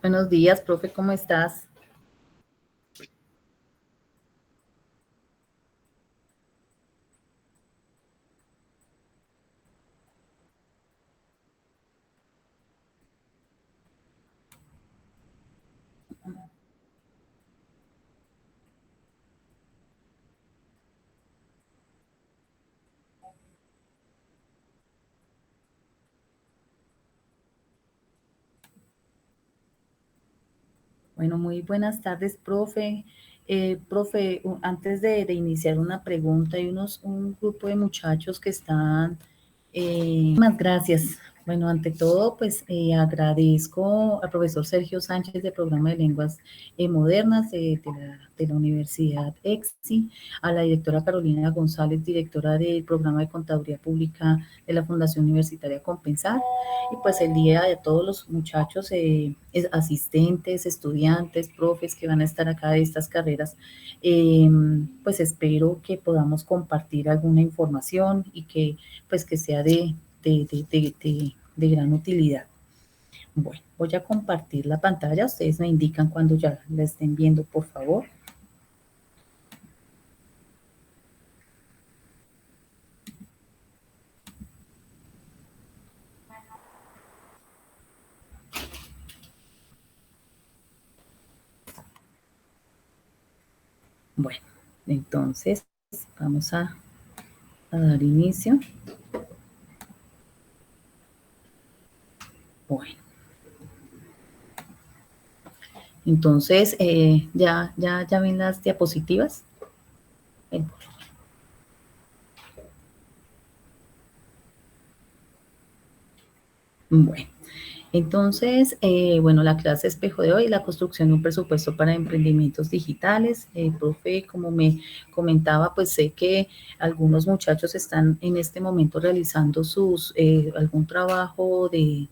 Buenos días, profe, ¿cómo estás? Bueno, muy buenas tardes, profe. Profe, antes de iniciar una pregunta, hay un grupo de muchachos que están. Más gracias. Bueno, ante todo, pues agradezco al profesor Sergio Sánchez del Programa de Lenguas Modernas de la Universidad EXI, a la directora Carolina González, directora del Programa de Contaduría Pública de la Fundación Universitaria Compensar, y pues el día de todos los muchachos, asistentes, estudiantes, profes que van a estar acá de estas carreras, eh, pues espero que podamos compartir alguna información y que pues que sea de gran utilidad. Bueno, voy a compartir la pantalla, ustedes me indican cuando ya la estén viendo, por favor. Bueno, entonces vamos a dar inicio. Bueno, entonces ya ven las diapositivas. Ven. Bueno, entonces, bueno, la clase espejo de hoy, la construcción de un presupuesto para emprendimientos digitales. Profe, como me comentaba, pues sé que algunos muchachos están en este momento realizando algún trabajo de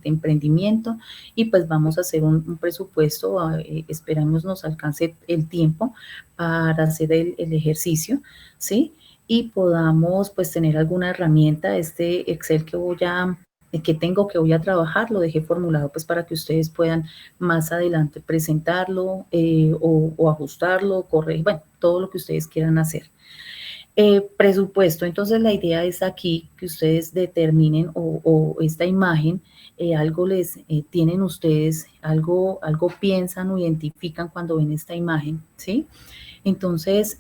emprendimiento, y pues vamos a hacer un presupuesto, esperamos nos alcance el tiempo para hacer el ejercicio, ¿sí? Y podamos pues tener alguna herramienta, este Excel que tengo, que voy a trabajar, lo dejé formulado pues para que ustedes puedan más adelante presentarlo, o ajustarlo, corregir, bueno, todo lo que ustedes quieran hacer. Presupuesto, entonces la idea es aquí que ustedes determinen, o esta imagen, algo tienen ustedes, algo piensan o identifican cuando ven esta imagen, ¿sí? Entonces,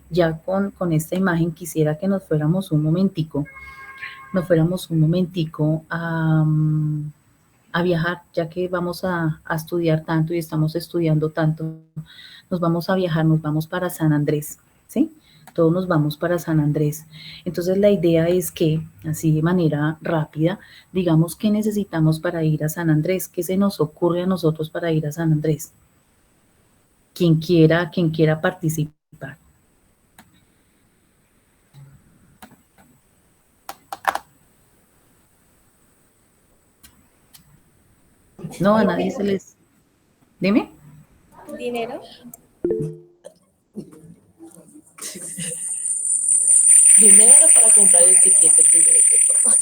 ya con esta imagen quisiera que nos fuéramos un momentico a viajar, ya que vamos a estudiar tanto y estamos estudiando tanto, nos vamos a viajar, nos vamos para San Andrés, ¿sí? Todos nos vamos para San Andrés. Entonces la idea es que, así de manera rápida, digamos qué necesitamos para ir a San Andrés, qué se nos ocurre a nosotros para ir a San Andrés. Quien quiera participar. No, a nadie se les... Dime. Dinero. Dinero para comprar el tiquete primero que todo.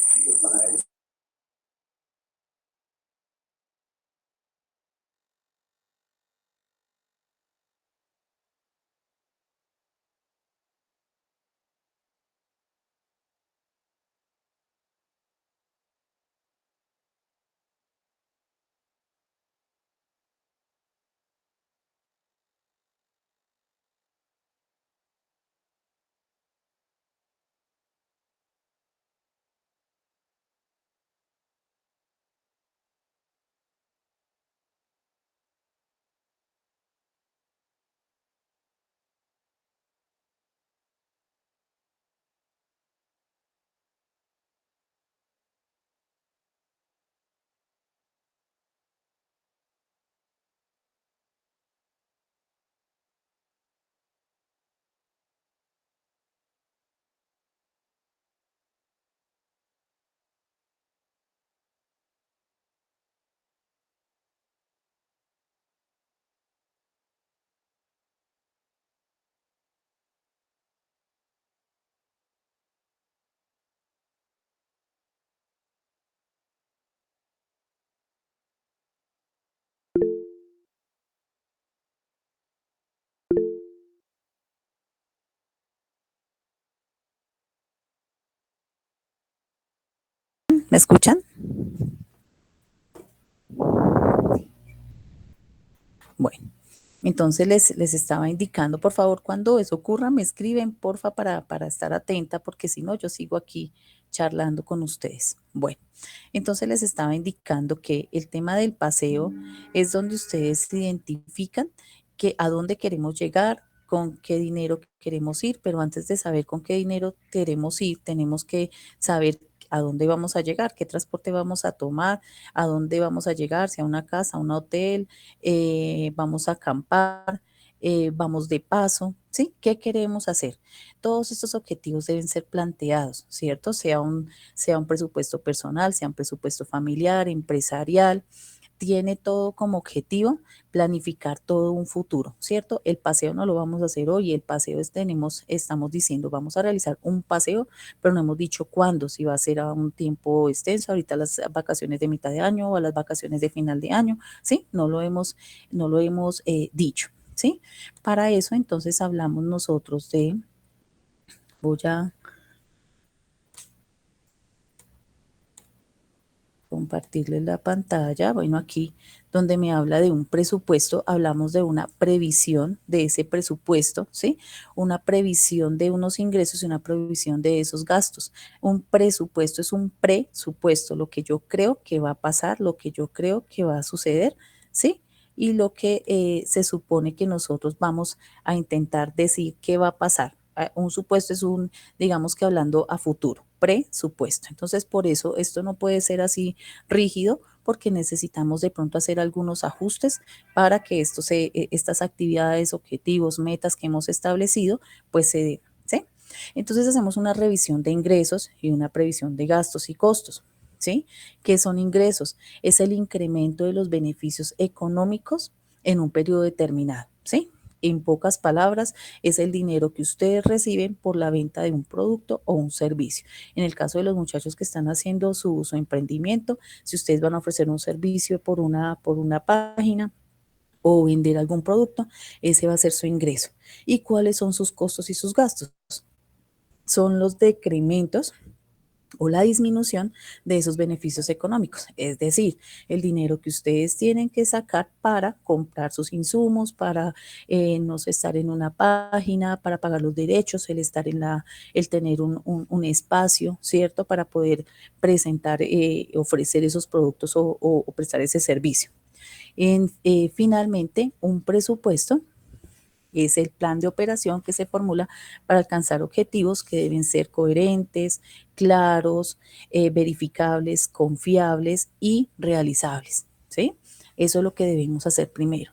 ¿Me escuchan? Bueno, entonces les estaba indicando, por favor, cuando eso ocurra, me escriben, porfa, para estar atenta, porque si no, yo sigo aquí charlando con ustedes. Bueno, entonces les estaba indicando que el tema del paseo es donde ustedes identifican que a dónde queremos llegar, con qué dinero queremos ir, pero antes de saber con qué dinero queremos ir, tenemos que saber a dónde vamos a llegar, qué transporte vamos a tomar, a dónde vamos a llegar, si a una casa, a un hotel, vamos a acampar, vamos de paso, ¿sí? ¿Qué queremos hacer? Todos estos objetivos deben ser planteados, ¿cierto? Sea un presupuesto personal, sea un presupuesto familiar, empresarial, tiene todo como objetivo planificar todo un futuro, ¿cierto? El paseo no lo vamos a hacer hoy, el paseo estamos diciendo, vamos a realizar un paseo, pero no hemos dicho cuándo, si va a ser a un tiempo extenso, ahorita las vacaciones de mitad de año o a las vacaciones de final de año, ¿sí? No lo hemos dicho, ¿sí? Para eso entonces hablamos nosotros voy a compartirles la pantalla. Bueno, aquí donde me habla de un presupuesto, hablamos de una previsión de ese presupuesto, ¿sí? Una previsión de unos ingresos y una previsión de esos gastos. Un presupuesto es un presupuesto, lo que yo creo que va a pasar, lo que yo creo que va a suceder, ¿sí? Y lo que se supone que nosotros vamos a intentar decir que va a pasar. Un supuesto es digamos que hablando a futuro, presupuesto. Entonces, por eso esto no puede ser así rígido, porque necesitamos de pronto hacer algunos ajustes para que estas actividades, objetivos, metas que hemos establecido, pues se den, ¿sí? Entonces hacemos una revisión de ingresos y una previsión de gastos y costos, ¿sí? ¿Qué son ingresos? Es el incremento de los beneficios económicos en un periodo determinado, ¿sí? En pocas palabras, es el dinero que ustedes reciben por la venta de un producto o un servicio. En el caso de los muchachos que están haciendo su emprendimiento, si ustedes van a ofrecer un servicio por una página o vender algún producto, ese va a ser su ingreso. ¿Y cuáles son sus costos y sus gastos? Son los decrementos o la disminución de esos beneficios económicos, es decir, el dinero que ustedes tienen que sacar para comprar sus insumos, para no sé, estar en una página, para pagar los derechos, el tener un espacio, ¿cierto? Para poder presentar, ofrecer esos productos o prestar ese servicio. Finalmente, un presupuesto es el plan de operación que se formula para alcanzar objetivos que deben ser coherentes, claros, verificables, confiables y realizables, ¿sí? Eso es lo que debemos hacer primero.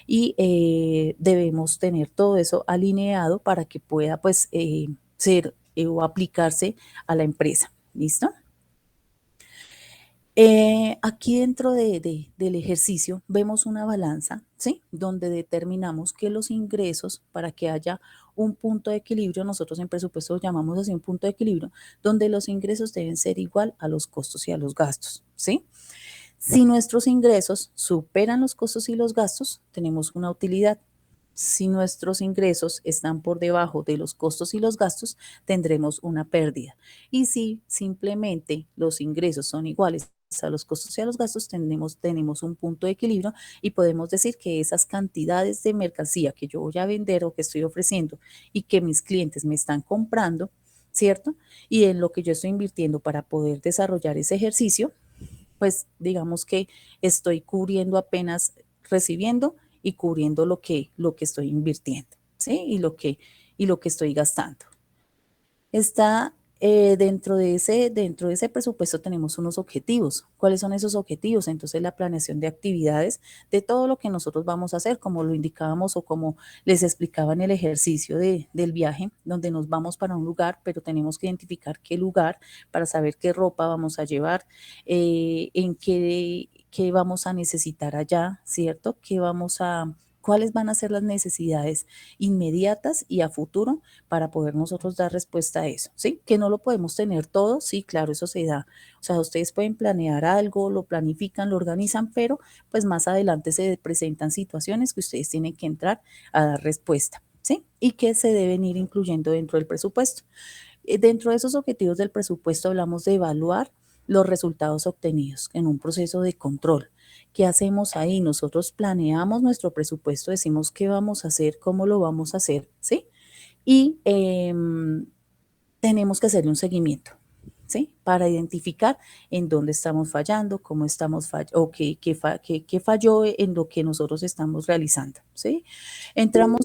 Y debemos tener todo eso alineado para que pueda, pues, ser o aplicarse a la empresa. ¿Listo? Aquí dentro del ejercicio vemos una balanza, ¿sí? Donde determinamos que los ingresos, para que haya un punto de equilibrio, nosotros en presupuesto llamamos así un punto de equilibrio, donde los ingresos deben ser igual a los costos y a los gastos, ¿sí? Si nuestros ingresos superan los costos y los gastos, tenemos una utilidad. Si nuestros ingresos están por debajo de los costos y los gastos, tendremos una pérdida. Y si simplemente los ingresos son iguales a los costos y a los gastos, tenemos un punto de equilibrio y podemos decir que esas cantidades de mercancía que yo voy a vender o que estoy ofreciendo y que mis clientes me están comprando, ¿cierto? Y en lo que yo estoy invirtiendo para poder desarrollar ese ejercicio, pues digamos que estoy cubriendo apenas recibiendo y cubriendo lo que estoy invirtiendo, ¿sí? Y lo que estoy gastando. Está dentro de ese presupuesto tenemos unos objetivos. ¿Cuáles son esos objetivos? Entonces, la planeación de actividades de todo lo que nosotros vamos a hacer, como lo indicábamos o como les explicaba en el ejercicio del viaje, donde nos vamos para un lugar, pero tenemos que identificar qué lugar para saber qué ropa vamos a llevar, en qué vamos a necesitar allá, ¿cierto? ¿Cuáles van a ser las necesidades inmediatas y a futuro para poder nosotros dar respuesta a eso, ¿sí? Que no lo podemos tener todo, sí, claro, eso se da. O sea, ustedes pueden planear algo, lo planifican, lo organizan, pero pues más adelante se presentan situaciones que ustedes tienen que entrar a dar respuesta, ¿sí? Y que se deben ir incluyendo dentro del presupuesto. Dentro de esos objetivos del presupuesto hablamos de evaluar los resultados obtenidos en un proceso de control. ¿Qué hacemos ahí? Nosotros planeamos nuestro presupuesto, decimos qué vamos a hacer, cómo lo vamos a hacer, ¿sí? Y tenemos que hacerle un seguimiento, ¿sí? Para identificar en dónde estamos fallando, cómo estamos fallando, o qué falló en lo que nosotros estamos realizando, ¿sí? Entramos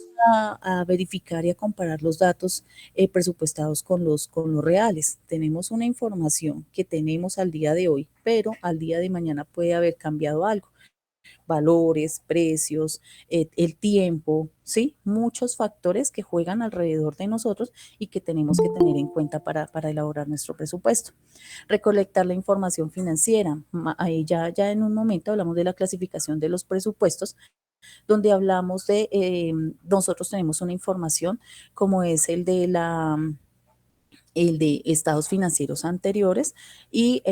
a verificar y a comparar los datos presupuestados con los reales. Tenemos una información que tenemos al día de hoy, pero al día de mañana puede haber cambiado algo, valores, precios, el tiempo, ¿sí? Muchos factores que juegan alrededor de nosotros y que tenemos que tener en cuenta para elaborar nuestro presupuesto. Recolectar la información financiera. Ahí ya en un momento hablamos de la clasificación de los presupuestos, donde hablamos de, nosotros tenemos una información como es el de estados financieros anteriores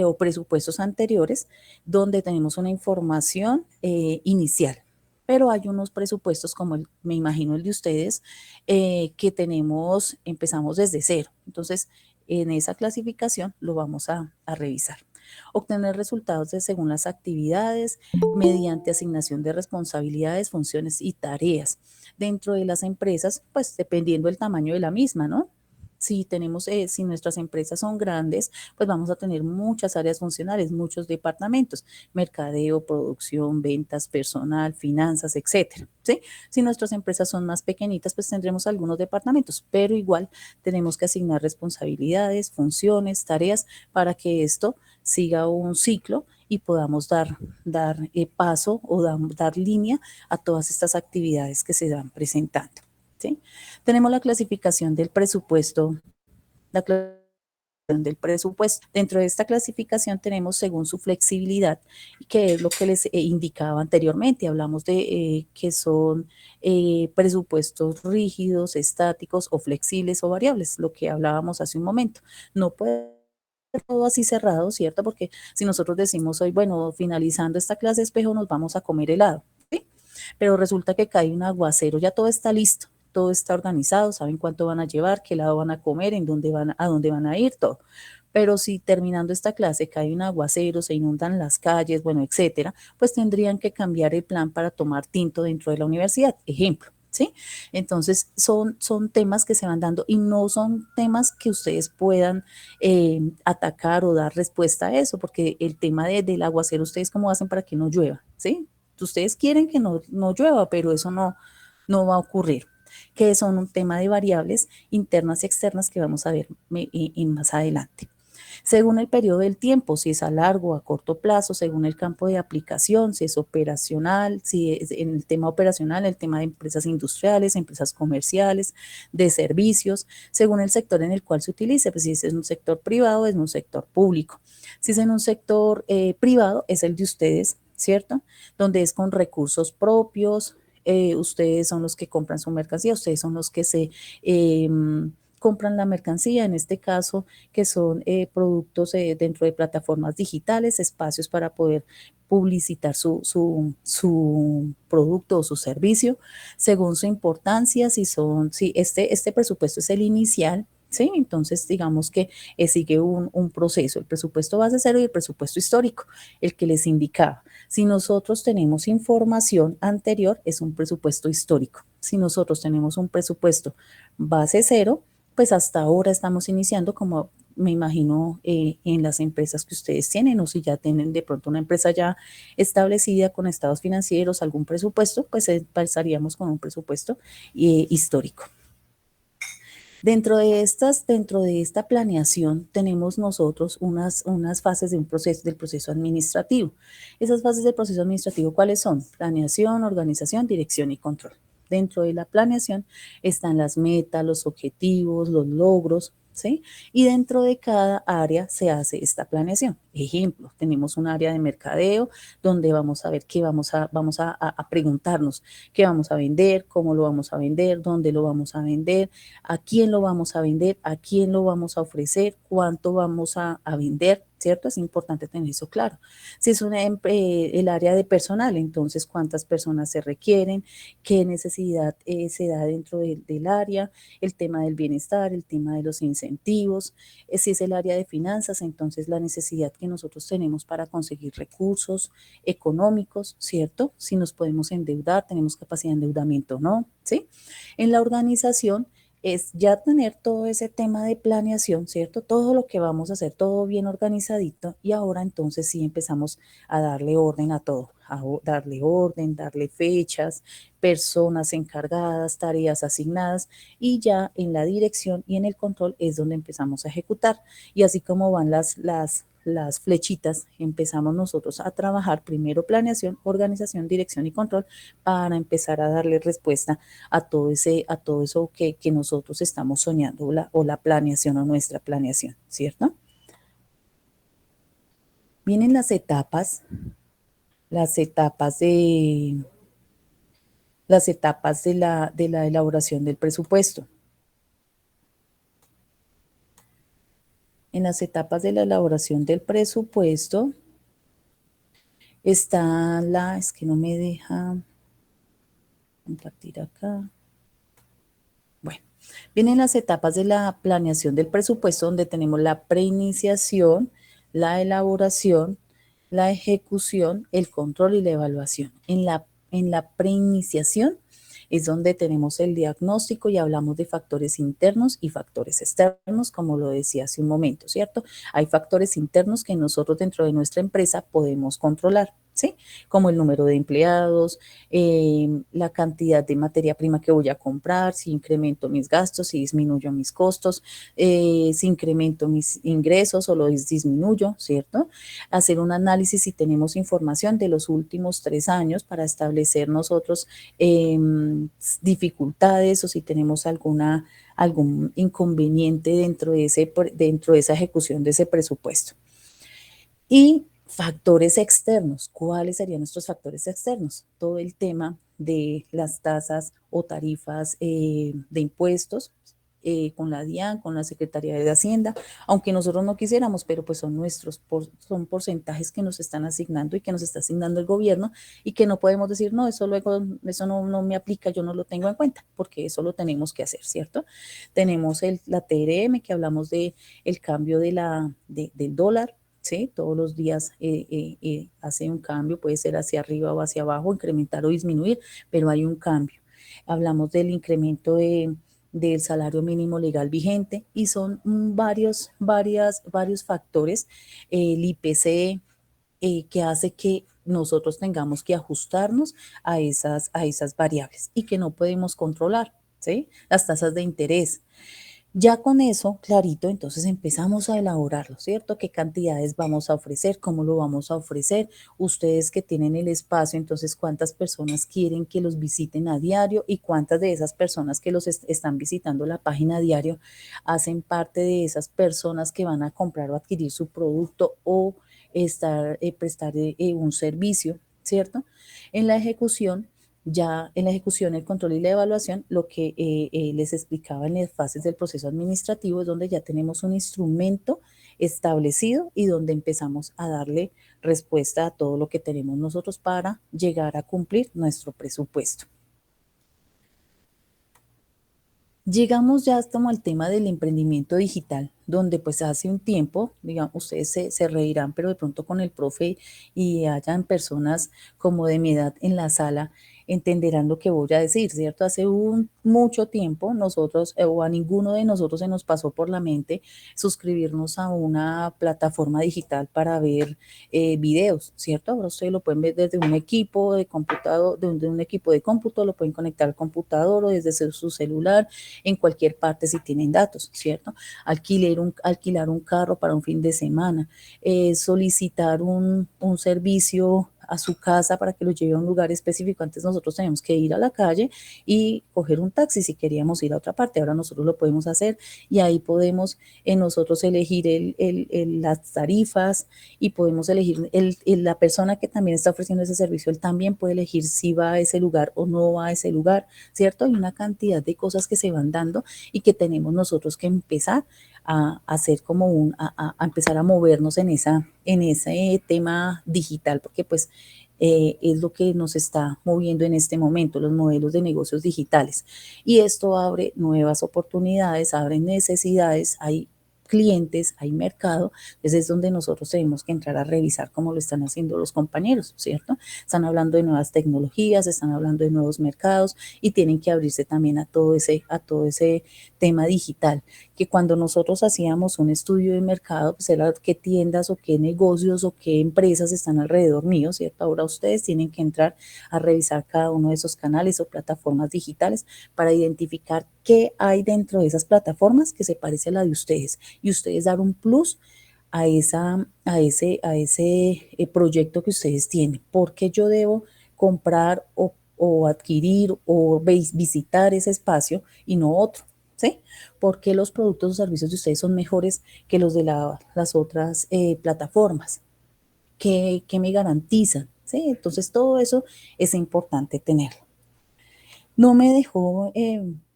o presupuestos anteriores, donde tenemos una información inicial. Pero hay unos presupuestos, como me imagino el de ustedes, que empezamos desde cero. Entonces, en esa clasificación lo vamos a revisar. Obtener resultados según las actividades, mediante asignación de responsabilidades, funciones y tareas. Dentro de las empresas, pues dependiendo del tamaño de la misma, ¿no? Si nuestras empresas son grandes, pues vamos a tener muchas áreas funcionales, muchos departamentos, mercadeo, producción, ventas, personal, finanzas, etcétera, ¿sí? Si nuestras empresas son más pequeñitas, pues tendremos algunos departamentos, pero igual tenemos que asignar responsabilidades, funciones, tareas para que esto siga un ciclo y podamos dar paso o dar línea a todas estas actividades que se dan presentando, ¿sí? Tenemos la clasificación del presupuesto, la clasificación del presupuesto. Dentro de esta clasificación tenemos según su flexibilidad, que es lo que les indicaba anteriormente. Hablamos de que son presupuestos rígidos, estáticos o flexibles o variables, lo que hablábamos hace un momento. No puede ser todo así cerrado, ¿cierto? Porque si nosotros decimos hoy, bueno, finalizando esta clase de espejo nos vamos a comer helado, ¿sí? Pero resulta que cae un aguacero, ya todo está listo, todo está organizado, saben cuánto van a llevar, qué lado van a comer, a dónde van a ir, todo. Pero si terminando esta clase cae un aguacero, se inundan las calles, bueno, etcétera, pues tendrían que cambiar el plan para tomar tinto dentro de la universidad, ejemplo. ¿Sí? Entonces son temas que se van dando y no son temas que ustedes puedan atacar o dar respuesta a eso, porque el tema del aguacero, ustedes cómo hacen para que no llueva, ¿sí? Ustedes quieren que no llueva, pero eso no va a ocurrir, que son un tema de variables internas y externas que vamos a ver más adelante. Según el periodo del tiempo, si es a largo o a corto plazo, según el campo de aplicación, si es operacional, si es en el tema operacional, el tema de empresas industriales, empresas comerciales, de servicios, según el sector en el cual se utilice, pues si es en un sector privado, es en un sector público. Si es en un sector privado, es el de ustedes, ¿cierto? Donde es con recursos propios, ustedes son los que compran su mercancía, ustedes son los que compran la mercancía, en este caso, que son productos dentro de plataformas digitales, espacios para poder publicitar su producto o su servicio, según su importancia, si este presupuesto es el inicial, ¿sí? Entonces, digamos que sigue un proceso, el presupuesto base cero y el presupuesto histórico, el que les indicaba. Si nosotros tenemos información anterior, es un presupuesto histórico. Si nosotros tenemos un presupuesto base cero, pues hasta ahora estamos iniciando, como me imagino en las empresas que ustedes tienen, o si ya tienen de pronto una empresa ya establecida con estados financieros, algún presupuesto, pues empezaríamos con un presupuesto histórico. Dentro de esta planeación tenemos nosotros unas fases del proceso administrativo. Esas fases del proceso administrativo, ¿cuáles son? Planeación, organización, dirección y control. Dentro de la planeación están las metas, los objetivos, los logros, ¿sí? Y dentro de cada área se hace esta planeación. Ejemplo, tenemos un área de mercadeo donde vamos a ver qué vamos a preguntarnos, qué vamos a vender, cómo lo vamos a vender, dónde lo vamos a vender, a quién lo vamos a vender, a quién lo vamos a ofrecer, cuánto vamos a vender, ¿cierto? Es importante tener eso claro. Si es el área de personal, entonces cuántas personas se requieren, qué necesidad se da dentro del área, el tema del bienestar, el tema de los incentivos. Si es el área de finanzas, entonces la necesidad que nosotros tenemos para conseguir recursos económicos, ¿cierto? Si nos podemos endeudar, tenemos capacidad de endeudamiento o no, ¿sí? En la organización es ya tener todo ese tema de planeación, ¿cierto? Todo lo que vamos a hacer, todo bien organizadito, y ahora entonces sí empezamos a darle orden a todo, a darle orden, darle fechas, personas encargadas, tareas asignadas, y ya en la dirección y en el control es donde empezamos a ejecutar. Y así como van las flechitas, empezamos nosotros a trabajar primero planeación, organización, dirección y control para empezar a darle respuesta a todo eso que nosotros estamos soñando o la planeación o nuestra planeación, ¿cierto? Vienen las etapas de, de la elaboración del presupuesto. En las etapas de la elaboración del presupuesto está es que no me deja compartir acá. Bueno, vienen las etapas de la planeación del presupuesto donde tenemos la preiniciación, la elaboración, la ejecución, el control y la evaluación. En la preiniciación es donde tenemos el diagnóstico y hablamos de factores internos y factores externos, como lo decía hace un momento, ¿cierto? Hay factores internos que nosotros dentro de nuestra empresa podemos controlar, ¿sí? Como el número de empleados, la cantidad de materia prima que voy a comprar, si incremento mis gastos, si disminuyo mis costos, si incremento mis ingresos o los disminuyo, ¿cierto? Hacer un análisis si tenemos información de los últimos 3 años para establecer nosotros dificultades o si tenemos algún inconveniente dentro de esa ejecución de ese presupuesto. Y factores externos. ¿Cuáles serían nuestros factores externos? Todo el tema de las tasas o tarifas de impuestos con la DIAN, con la Secretaría de Hacienda, aunque nosotros no quisiéramos, pero pues son son porcentajes que nos están asignando y que nos está asignando el gobierno y que no podemos decir, no, eso luego, eso no me aplica, yo no lo tengo en cuenta, porque eso lo tenemos que hacer, ¿cierto? Tenemos la TRM, que hablamos de el cambio del dólar, ¿sí? Todos los días hace un cambio, puede ser hacia arriba o hacia abajo, incrementar o disminuir, pero hay un cambio. Hablamos del incremento del salario mínimo legal vigente y son varios factores, el IPC, que hace que nosotros tengamos que ajustarnos a esas variables y que no podemos controlar, ¿sí? Las tasas de interés. Ya con eso, clarito, entonces empezamos a elaborarlo, ¿cierto? ¿Qué cantidades vamos a ofrecer? ¿Cómo lo vamos a ofrecer? Ustedes que tienen el espacio, entonces, ¿cuántas personas quieren que los visiten a diario? ¿Y cuántas de esas personas que los están visitando la página a diario hacen parte de esas personas que van a comprar o adquirir su producto o prestar un servicio, ¿cierto? En la ejecución, ya en la ejecución, el control y la evaluación, lo que les explicaba en las fases del proceso administrativo es donde ya tenemos un instrumento establecido y donde empezamos a darle respuesta a todo lo que tenemos nosotros para llegar a cumplir nuestro presupuesto. Llegamos ya hasta al tema del emprendimiento digital, donde pues hace un tiempo, digamos, ustedes se reirán, pero de pronto con el profe y hayan personas como de mi edad en la sala, entenderán lo que voy a decir, ¿cierto? Hace mucho tiempo nosotros, o a ninguno de nosotros se nos pasó por la mente suscribirnos a una plataforma digital para ver videos, ¿cierto? Ahora ustedes lo pueden ver desde un equipo de computador, desde un equipo de cómputo, lo pueden conectar al computador o desde su celular, en cualquier parte si tienen datos, ¿cierto? Alquilar un carro para un fin de semana, solicitar un servicio a su casa para que lo lleve a un lugar específico. Antes nosotros teníamos que ir a la calle y coger un taxi si queríamos ir a otra parte. Ahora nosotros lo podemos hacer y ahí podemos nosotros elegir las tarifas y podemos elegir la persona que también está ofreciendo ese servicio, él también puede elegir si va a ese lugar o no va a ese lugar, ¿cierto? Hay una cantidad de cosas que se van dando y que tenemos nosotros que empezar a hacer como a empezar a movernos en ese tema digital, porque pues es lo que nos está moviendo en este momento, los modelos de negocios digitales. Y esto abre nuevas oportunidades, abre necesidades, hay clientes, hay mercado, entonces es donde nosotros tenemos que entrar a revisar cómo lo están haciendo los compañeros, ¿cierto? Están hablando de nuevas tecnologías, están hablando de nuevos mercados y tienen que abrirse también a todo ese tema digital, que cuando nosotros hacíamos un estudio de mercado, pues era qué tiendas o qué negocios o qué empresas están alrededor mío, ¿cierto? Ahora ustedes tienen que entrar a revisar cada uno de esos canales o plataformas digitales para identificar qué hay dentro de esas plataformas que se parece a la de ustedes y ustedes dar un plus a ese proyecto que ustedes tienen. ¿Por qué yo debo comprar o adquirir o visitar ese espacio y no otro? ¿Sí? ¿Por qué los productos o servicios de ustedes son mejores que los de las otras plataformas? ¿Qué me garantizan? ¿Sí? Entonces todo eso es importante tenerlo. No me dejó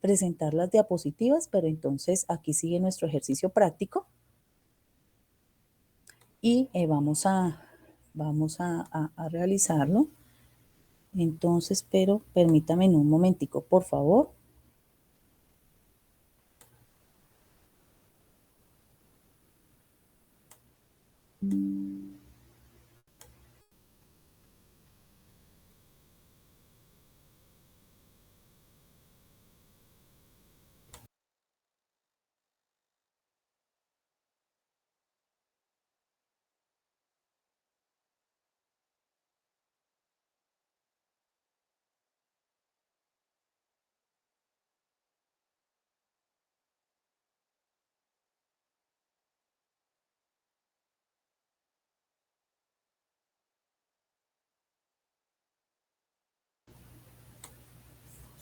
presentar las diapositivas, pero entonces aquí sigue nuestro ejercicio práctico y vamos a realizarlo. Entonces, pero permítame un momentico, por favor.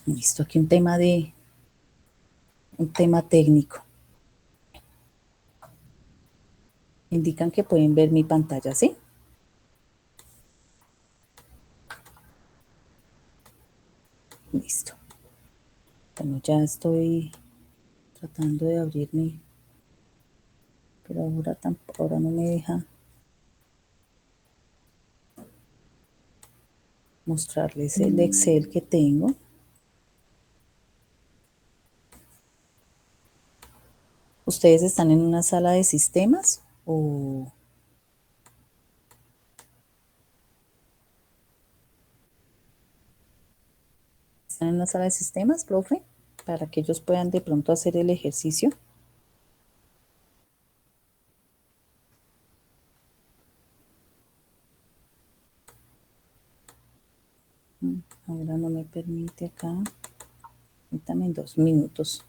Listo, aquí un tema técnico. Indican que pueden ver mi pantalla, ¿sí? Listo. Bueno, ya estoy tratando de abrirme, pero ahora no me deja mostrarles el Excel que tengo. ¿Ustedes están en una sala de sistemas o están en una sala de sistemas, profe? Para que ellos puedan de pronto hacer el ejercicio. Ahora no me permite acá. Permítame 2 minutos.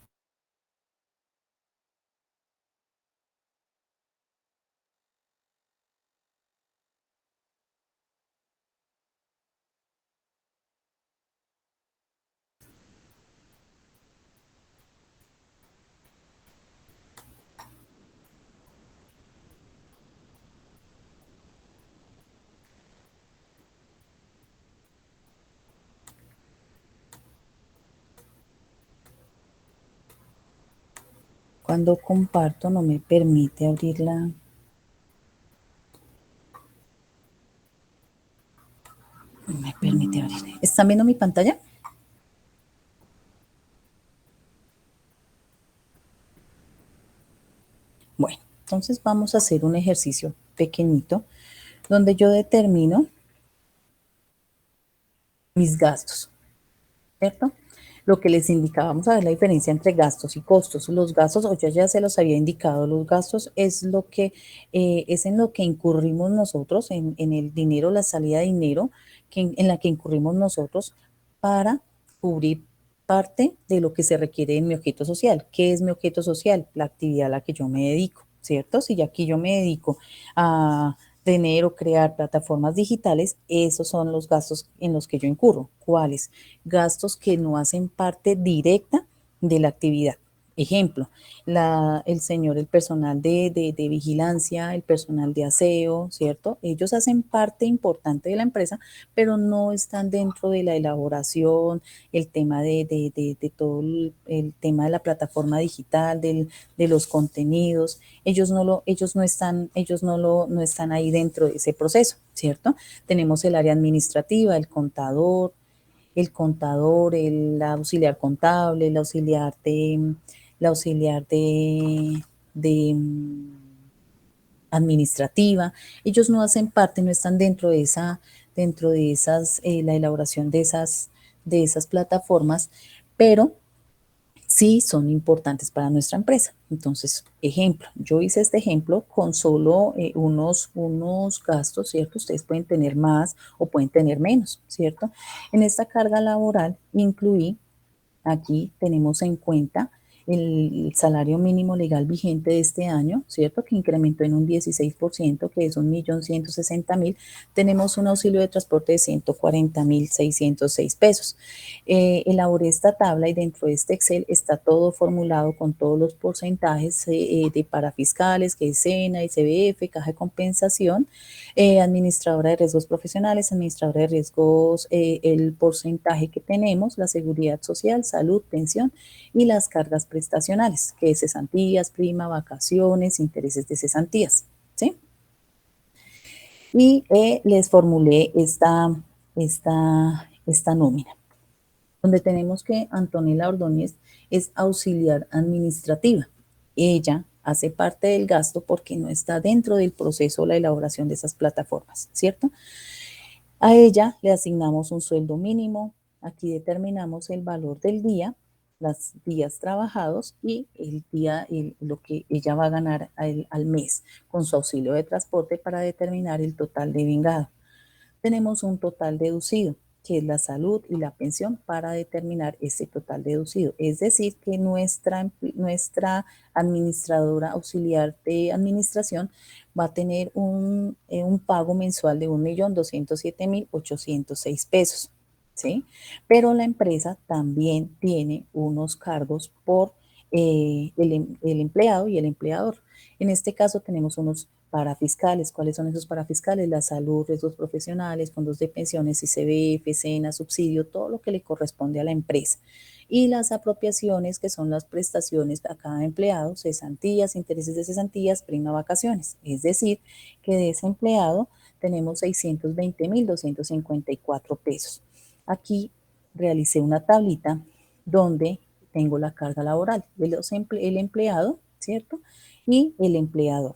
Cuando comparto no me permite abrirla. No me permite abrir. ¿Están viendo mi pantalla? Bueno, entonces vamos a hacer un ejercicio pequeñito donde yo determino mis gastos, ¿cierto? Lo que les indicaba, vamos a ver la diferencia entre gastos y costos. Los gastos, o yo ya se los había indicado, los gastos es lo que es en lo que incurrimos nosotros, en el dinero, la salida de dinero, en la que incurrimos nosotros para cubrir parte de lo que se requiere en mi objeto social. ¿Qué es mi objeto social? La actividad a la que yo me dedico, ¿cierto? Si aquí yo me dedico a tener o crear plataformas digitales, esos son los gastos en los que yo incurro. ¿Cuáles? Gastos que no hacen parte directa de la actividad. Ejemplo, el personal de vigilancia, el personal de aseo, ¿cierto? Ellos hacen parte importante de la empresa, pero no están dentro de la elaboración, el tema de todo el tema de la plataforma digital, de los contenidos. No están ahí dentro de ese proceso, ¿cierto? Tenemos el área administrativa, el auxiliar contable, el auxiliar de administrativa. Ellos no hacen parte, no están dentro de la elaboración de esas plataformas, pero sí son importantes para nuestra empresa. Entonces, ejemplo, yo hice este ejemplo con solo unos gastos, ¿cierto? Ustedes pueden tener más o pueden tener menos, ¿cierto? En esta carga laboral incluí, aquí tenemos en cuenta el salario mínimo legal vigente de este año, ¿cierto? Que incrementó en un 16%, que es 1.160.000. Tenemos un auxilio de transporte de 140.606 pesos. Elaboré esta tabla y dentro de este Excel está todo formulado con todos los porcentajes de parafiscales, que es SENA, ICBF, Caja de Compensación, administradora de riesgos profesionales, administradora de riesgos, el porcentaje que tenemos, la seguridad social, salud, pensión y las cargas prestacionales, que es cesantías, prima, vacaciones, intereses de cesantías, ¿sí? Y les formulé esta nómina, donde tenemos que Antonella Ordóñez es auxiliar administrativa. Ella hace parte del gasto porque no está dentro del proceso de la elaboración de esas plataformas, ¿cierto? A ella le asignamos un sueldo mínimo, aquí determinamos el valor del día, los días trabajados y lo que ella va a ganar al mes con su auxilio de transporte para determinar el total de vengado. Tenemos un total deducido, que es la salud y la pensión, para determinar ese total deducido. Es decir, que nuestra administradora auxiliar de administración va a tener un pago mensual de 1.207.806 pesos, ¿sí? Pero la empresa también tiene unos cargos por el empleado y el empleador. En este caso tenemos unos parafiscales. ¿Cuáles son esos parafiscales? La salud, riesgos profesionales, fondos de pensiones, ICBF, SENA, subsidio, todo lo que le corresponde a la empresa. Y las apropiaciones, que son las prestaciones a cada empleado, cesantías, intereses de cesantías, prima vacaciones. Es decir, que de ese empleado tenemos 620.254 pesos. Aquí realicé una tablita donde tengo la carga laboral el empleado, ¿cierto? Y el empleador.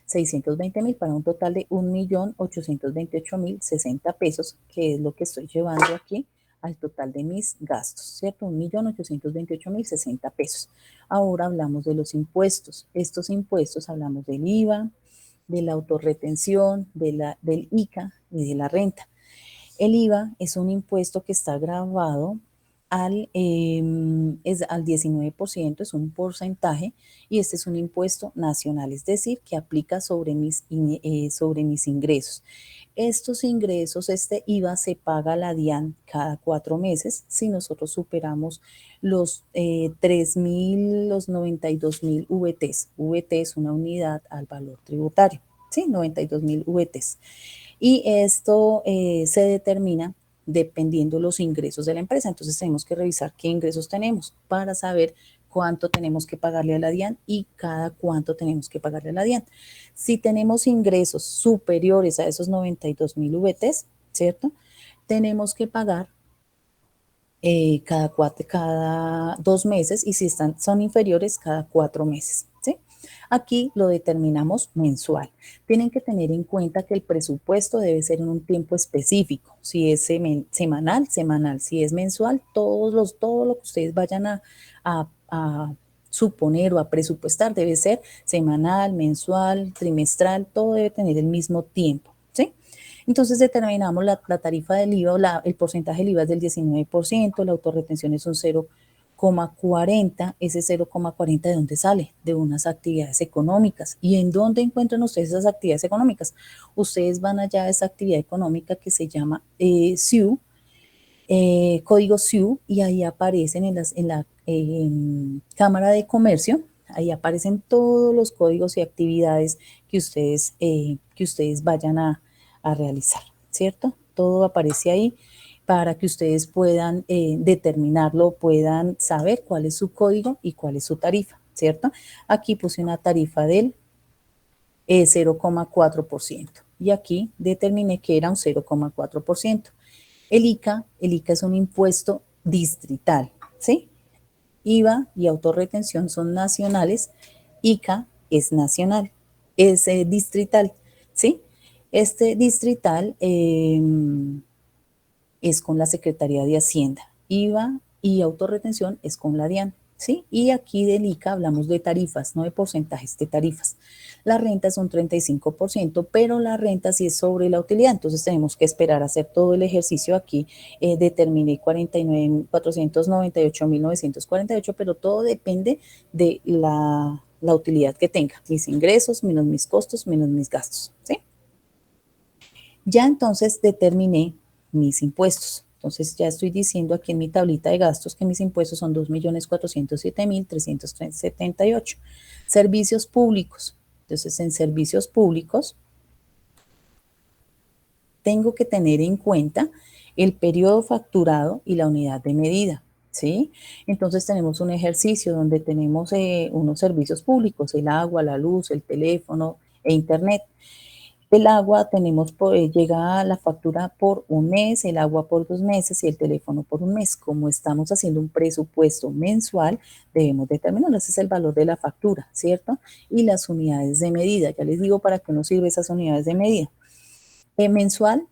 620.000 para un total de 1.828.060 pesos, que es lo que estoy llevando aquí al total de mis gastos, ¿cierto? 1.828.060 pesos. Ahora hablamos de los impuestos. Estos impuestos hablamos del IVA, de la autorretención, del ICA y de la renta. El IVA es un impuesto que está grabado al 19%, es un porcentaje, y este es un impuesto nacional, es decir, que aplica sobre mis ingresos. Estos ingresos, este IVA se paga a la DIAN cada 4 meses si nosotros superamos los 3.000, los 92.000 VTs. VT es una unidad al valor tributario, ¿sí? 92.000 VTs. Y esto se determina dependiendo los ingresos de la empresa. Entonces tenemos que revisar qué ingresos tenemos para saber cuánto tenemos que pagarle a la DIAN y cada cuánto tenemos que pagarle a la DIAN. Si tenemos ingresos superiores a esos 92.000 VTs, ¿cierto? Tenemos que pagar cada 2 meses, y si son inferiores, cada 4 meses, ¿sí? Aquí lo determinamos mensual. Tienen que tener en cuenta que el presupuesto debe ser en un tiempo específico. Si es semanal, semanal. Si es mensual, todo lo que ustedes vayan a suponer o a presupuestar debe ser semanal, mensual, trimestral, todo debe tener el mismo tiempo, ¿sí? Entonces determinamos la tarifa del IVA, el porcentaje del IVA es del 19%, la autorretención es un 0,40. Ese 0,40, ¿de dónde sale? De unas actividades económicas. ¿Y en dónde encuentran ustedes esas actividades económicas? Ustedes van allá a esa actividad económica que se llama SIU, código SIU, y ahí aparecen en la Cámara de Comercio, ahí aparecen todos los códigos y actividades que ustedes vayan a realizar, ¿cierto? Todo aparece ahí para que ustedes puedan determinarlo, puedan saber cuál es su código y cuál es su tarifa, ¿cierto? Aquí puse una tarifa del 0,4% y aquí determiné que era un 0,4%. El ICA es un impuesto distrital, ¿sí? IVA y autorretención son nacionales, ICA es nacional, es distrital, ¿sí? Este distrital es con la Secretaría de Hacienda, IVA y autorretención es con la DIAN, ¿sí? Y aquí del ICA hablamos de tarifas, no de porcentajes, de tarifas. La renta es un 35%, pero la renta sí es sobre la utilidad, entonces tenemos que esperar a hacer todo el ejercicio aquí. Determiné 498.948, pero todo depende de la utilidad que tenga, mis ingresos menos mis costos menos mis gastos, ¿sí? Ya entonces determiné mis impuestos. Entonces ya estoy diciendo aquí en mi tablita de gastos que mis impuestos son 2.407.378. Servicios públicos. Entonces en servicios públicos tengo que tener en cuenta el periodo facturado y la unidad de medida, ¿sí? Entonces tenemos un ejercicio donde tenemos unos servicios públicos, el agua, la luz, el teléfono e internet. El agua llega la factura por un mes, el agua por 2 meses y el teléfono por un mes. Como estamos haciendo un presupuesto mensual, debemos determinar, ese es el valor de la factura, ¿cierto? Y las unidades de medida, ya les digo para qué nos sirven esas unidades de medida. Mensual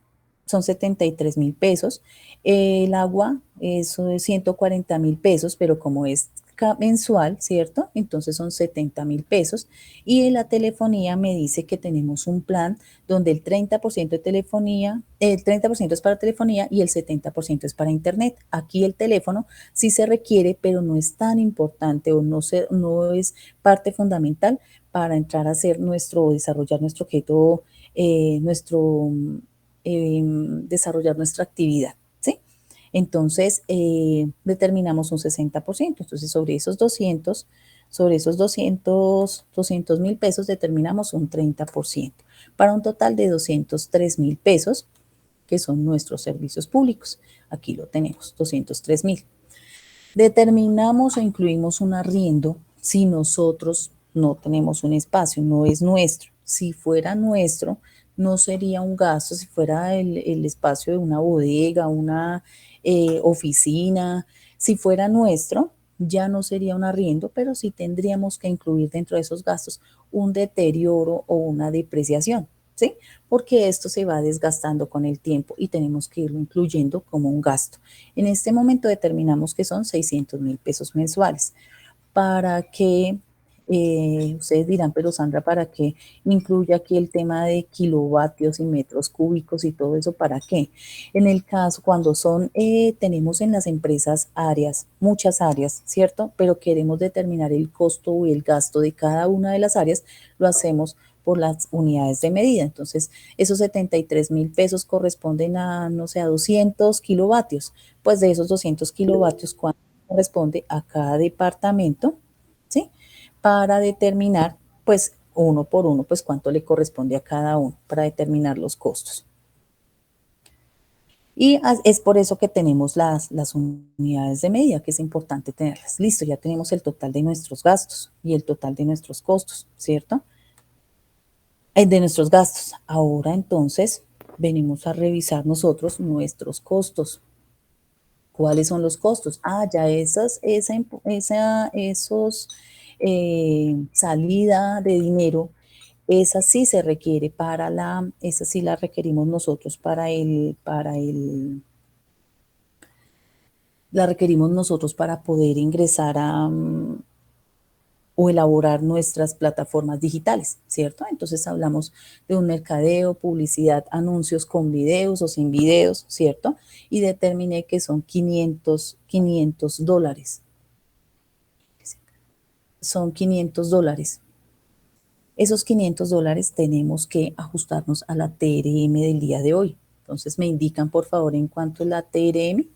son 73.000 pesos, el agua es 140.000 pesos, pero como es mensual, ¿cierto? Entonces son 70.000 pesos. Y la telefonía me dice que tenemos un plan donde el 30% de telefonía, el 30% es para telefonía y el 70% es para internet. Aquí el teléfono sí se requiere, pero no es tan importante o no es parte fundamental para entrar a hacer desarrollar nuestro objeto, desarrollar nuestra actividad, ¿sí? Entonces, determinamos un 60%. Entonces, sobre esos 200.000 pesos, determinamos un 30%, para un total de 203.000 pesos, que son nuestros servicios públicos. Aquí lo tenemos, 203.000. Determinamos o incluimos un arriendo si nosotros no tenemos un espacio, no es nuestro. Si fuera nuestro, no sería un gasto. Si fuera el espacio de una bodega, una oficina, si fuera nuestro, ya no sería un arriendo, pero sí tendríamos que incluir dentro de esos gastos un deterioro o una depreciación, ¿sí? Porque esto se va desgastando con el tiempo y tenemos que irlo incluyendo como un gasto. En este momento determinamos que son 600.000 pesos mensuales. Para que, ustedes dirán, pero Sandra, ¿para qué incluye aquí el tema de kilovatios y metros cúbicos y todo eso? ¿Para qué? En el caso, cuando tenemos en las empresas áreas, muchas áreas, ¿cierto? Pero queremos determinar el costo o el gasto de cada una de las áreas, lo hacemos por las unidades de medida. Entonces, esos 73.000 pesos corresponden a, no sé, a 200 kilovatios. Pues de esos 200 kilovatios, ¿cuánto corresponde a cada departamento? ¿Sí? Para determinar, pues, uno por uno, pues, cuánto le corresponde a cada uno, para determinar los costos. Y es por eso que tenemos las unidades de medida, que es importante tenerlas. Listo, ya tenemos el total de nuestros gastos y el total de nuestros costos, ¿cierto? De nuestros gastos. Ahora entonces venimos a revisar nosotros nuestros costos. ¿Cuáles son los costos? Ya esos salida de dinero, esa sí se requiere esa sí la requerimos nosotros la requerimos nosotros para poder ingresar o elaborar nuestras plataformas digitales, ¿cierto? Entonces hablamos de un mercadeo, publicidad, anuncios con videos o sin videos, ¿cierto? Y determiné que son 500 dólares. Son 500 dólares. Esos 500 dólares tenemos que ajustarnos a la TRM del día de hoy. Entonces me indican por favor en cuánto es la TRM.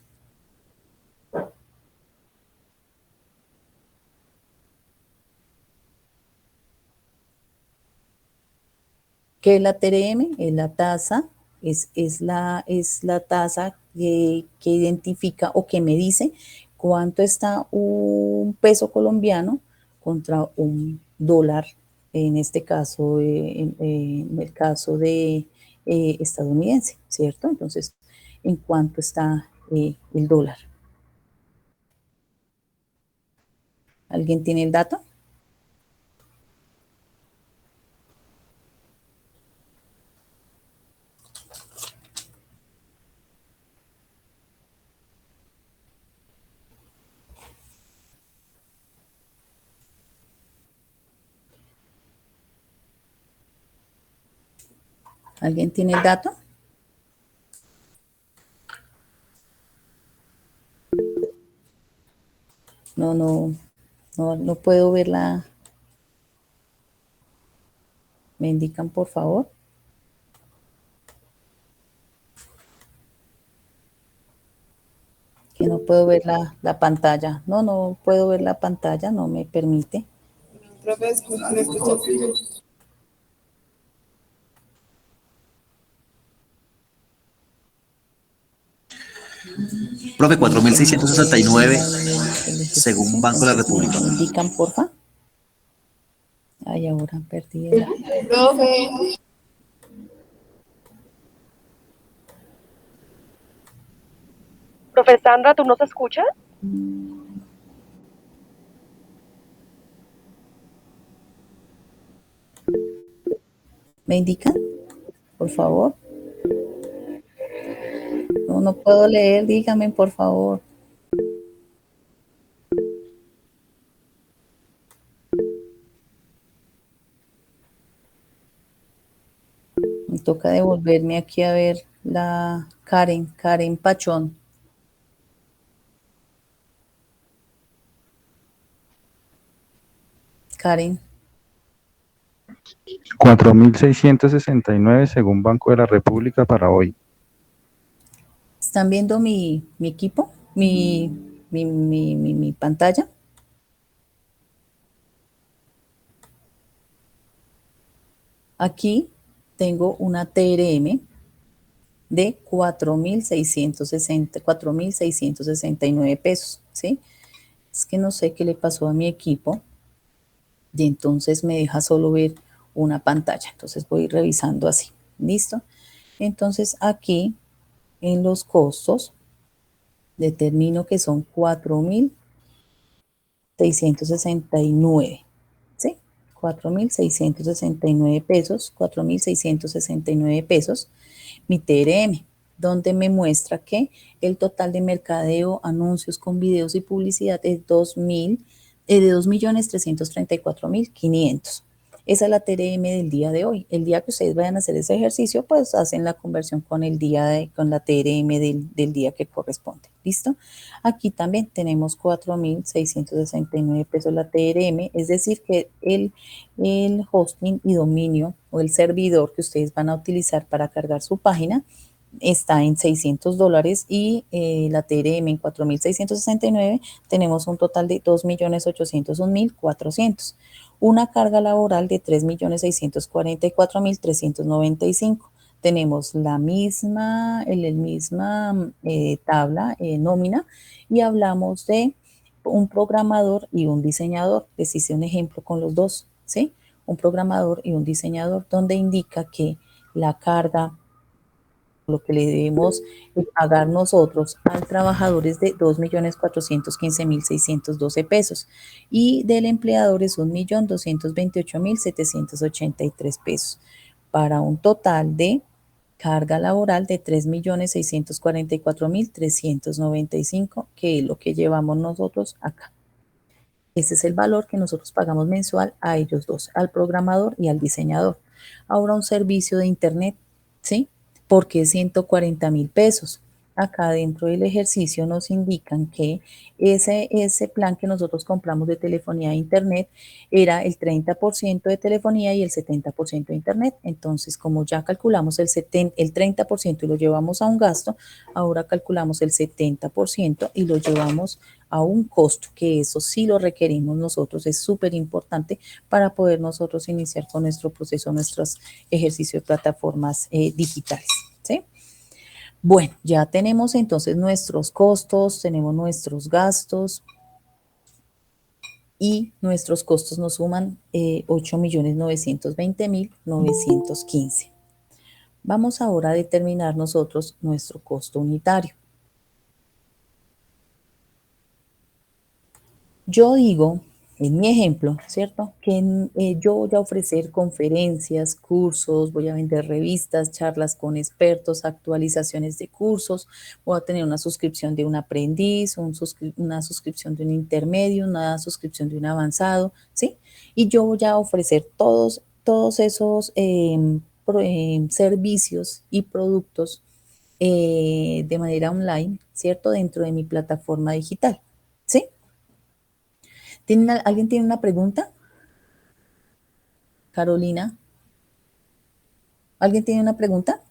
¿Qué es la TRM? Es la tasa, es la tasa que identifica o que me dice cuánto está un peso colombiano contra un dólar, en este caso, en el caso de estadounidense, ¿cierto? Entonces, ¿en cuánto está el dólar? ¿Alguien tiene el dato? ¿Alguien tiene el dato? No puedo verla. ¿Me indican, por favor? Que no puedo ver la pantalla. No puedo ver la pantalla, no me permite. Profe, ¿me escuchas? Profe, 4.669 según Banco de la República. ¿Me indican, porfa? Ay, ahora perdí el... Profe. Profe Sandra, ¿tú nos escuchas? ¿Me indican? Por favor. No puedo leer, dígame, por favor. Me toca devolverme aquí a ver la Karen Pachón. Karen. 4.669 según Banco de la República para hoy. ¿Están viendo mi equipo? Mi pantalla. Aquí tengo una TRM de 4.669 pesos, ¿sí? Es que no sé qué le pasó a mi equipo y entonces me deja solo ver una pantalla. Entonces voy revisando así, ¿listo? Entonces aquí en los costos determino que son 4.669, ¿sí? 4.669 pesos, 4.669 pesos, mi TRM, donde me muestra que el total de mercadeo, anuncios con videos y publicidad es de 2.334.500. Esa es la TRM del día de hoy. El día que ustedes vayan a hacer ese ejercicio, pues hacen la conversión con la TRM del día que corresponde. ¿Listo? Aquí también tenemos 4.669 pesos la TRM, es decir que el hosting y dominio o el servidor que ustedes van a utilizar para cargar su página está en $600 y la TRM en 4.669, tenemos un total de 2.801.400. Una carga laboral de 3.644.395. Tenemos la misma tabla nómina y hablamos de un programador y un diseñador. Les hice un ejemplo con los dos, ¿sí? Un programador y un diseñador donde indica que la carga, lo que le debemos pagar nosotros al trabajador es de 2.415.612 pesos y del empleador es 1.228.783 pesos para un total de carga laboral de 3.644.395, que es lo que llevamos nosotros acá. Ese es el valor que nosotros pagamos mensual a ellos dos, al programador y al diseñador. Ahora un servicio de internet, ¿sí? ¿Por qué 140.000 pesos? Acá dentro del ejercicio nos indican que ese plan que nosotros compramos de telefonía e internet era el 30% de telefonía y el 70% de internet. Entonces, como ya calculamos el 30% y lo llevamos a un gasto, ahora calculamos el 70% y lo llevamos a un costo, que eso sí lo requerimos nosotros, es súper importante para poder nosotros iniciar con nuestro proceso, nuestros ejercicios de plataformas digitales, ¿sí? Bueno, ya tenemos entonces nuestros costos, tenemos nuestros gastos y nuestros costos nos suman 8.920.915. Vamos ahora a determinar nosotros nuestro costo unitario. Yo digo, en mi ejemplo, ¿cierto? Que yo voy a ofrecer conferencias, cursos, voy a vender revistas, charlas con expertos, actualizaciones de cursos, voy a tener una suscripción de un aprendiz, una suscripción de un intermedio, una suscripción de un avanzado, ¿sí? Y yo voy a ofrecer todos esos servicios y productos de manera online, ¿cierto? Dentro de mi plataforma digital, ¿sí? ¿Alguien tiene una pregunta? Carolina, ¿alguien tiene una pregunta?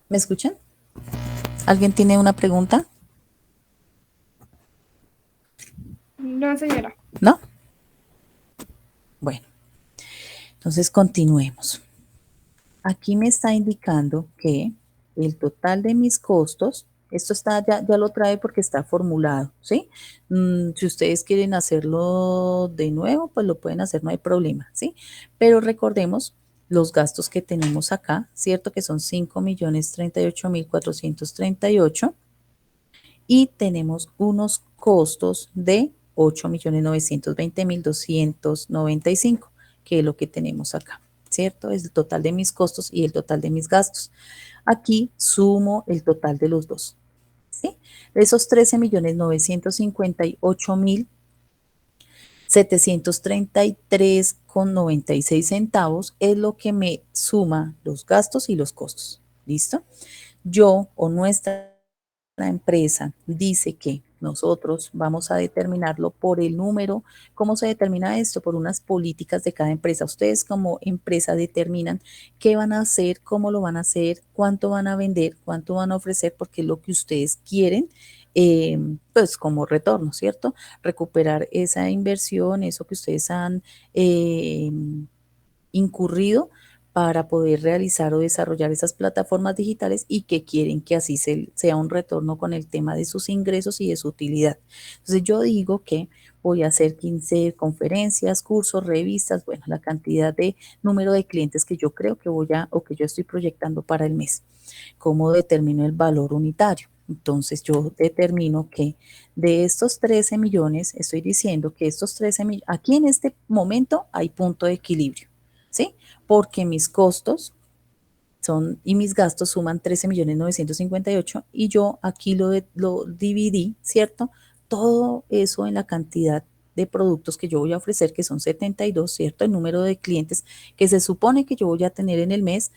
¿Me escuchan? ¿Alguien tiene una pregunta? No, señora. ¿No? Bueno, entonces continuemos. Aquí me está indicando que el total de mis costos, esto está ya lo trae porque está formulado, ¿sí? Si ustedes quieren hacerlo de nuevo, pues lo pueden hacer, no hay problema, ¿sí? Pero recordemos los gastos que tenemos acá, ¿cierto? Que son 5.038.438 y tenemos unos costos de 8.920.295, que es lo que tenemos acá, ¿cierto? Es el total de mis costos y el total de mis gastos. Aquí sumo el total de los dos, ¿sí? Esos 13.958.733,96 es lo que me suma los gastos y los costos, ¿listo? Yo o nuestra empresa dice que nosotros vamos a determinarlo por el número. ¿Cómo se determina esto? Por unas políticas de cada empresa. Ustedes como empresa determinan qué van a hacer, cómo lo van a hacer, cuánto van a vender, cuánto van a ofrecer, porque es lo que ustedes quieren, pues como retorno, ¿cierto? Recuperar esa inversión, eso que ustedes han incurrido para poder realizar o desarrollar esas plataformas digitales y que quieren que así sea un retorno con el tema de sus ingresos y de su utilidad. Entonces yo digo que voy a hacer 15 conferencias, cursos, revistas, bueno, la cantidad de número de clientes que yo creo que voy a o que yo estoy proyectando para el mes. ¿Cómo determino el valor unitario? Entonces yo determino que de estos 13 millones, estoy diciendo que estos 13 millones, aquí en este momento hay punto de equilibrio, ¿sí? Porque mis costos son y mis gastos suman 13.958.000 y yo aquí lo dividí, ¿cierto? Todo eso en la cantidad de productos que yo voy a ofrecer, que son 72, ¿cierto? El número de clientes que se supone que yo voy a tener en el mes,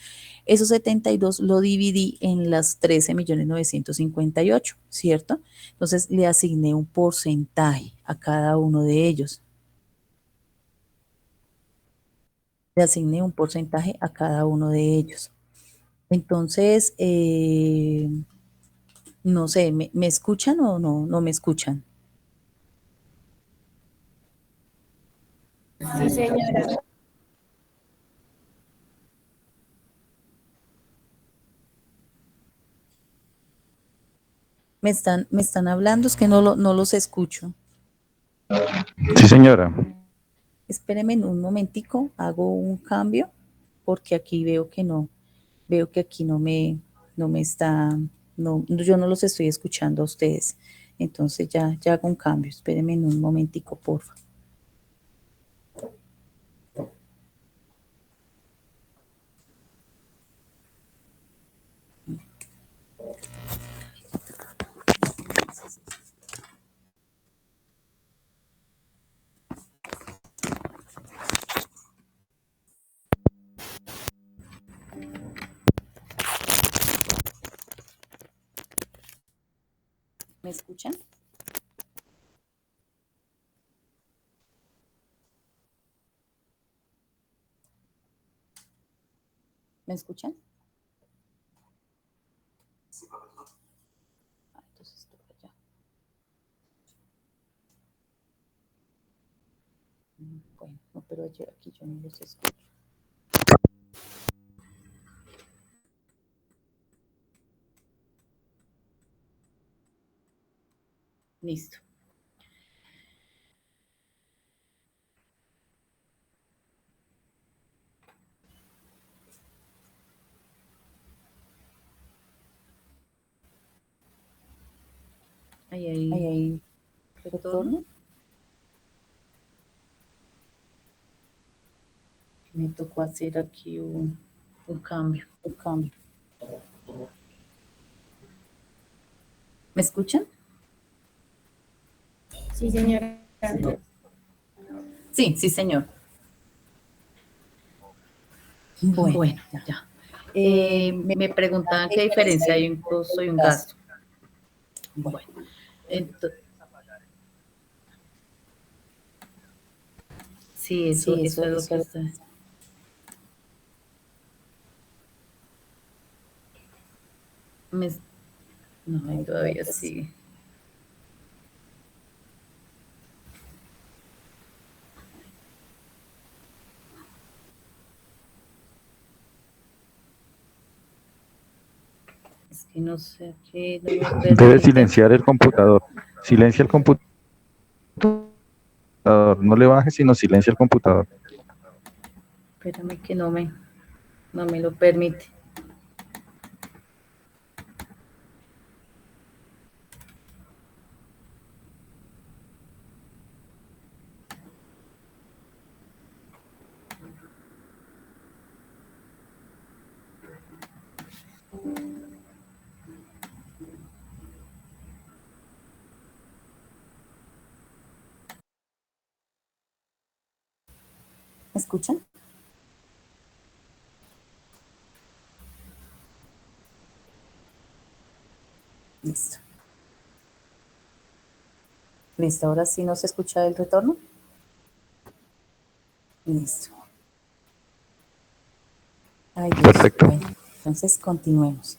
esos 72 lo dividí en las 13.958.000, ¿cierto? Entonces le asigné un porcentaje a cada uno de ellos. Le asigné un porcentaje a cada uno de ellos. Entonces, no sé, ¿me escuchan o no me escuchan? Sí, señora. ¿Me están hablando? Es que no los escucho. Sí, señora. Espérenme en un momentico, hago un cambio, porque aquí veo que aquí no me está, no, yo no los estoy escuchando a ustedes. Entonces ya hago un cambio. Espérenme en un momentico, por favor. ¿Me escuchan? ¿Me escuchan? Entonces estoy allá. Bueno, no, pero aquí yo no los escucho. Listo. Ahí retorno. Me tocó hacer aquí un cambio. ¿Me escuchan? Sí, señora. Sí, señor. Bueno, ya. Me preguntaban qué diferencia hay un costo y un gasto. Bueno, entonces, sí, eso es lo que está. No, ahí todavía sigue. Es que no sé qué. Debe silenciar el computador. Silencia el computador. No le baje, sino silencia el computador. Espérame que no me lo permite. ¿Me escuchan? Listo. Listo, ahora sí no se escucha el retorno. Listo. Ay, Dios. Perfecto. Bueno, entonces continuemos.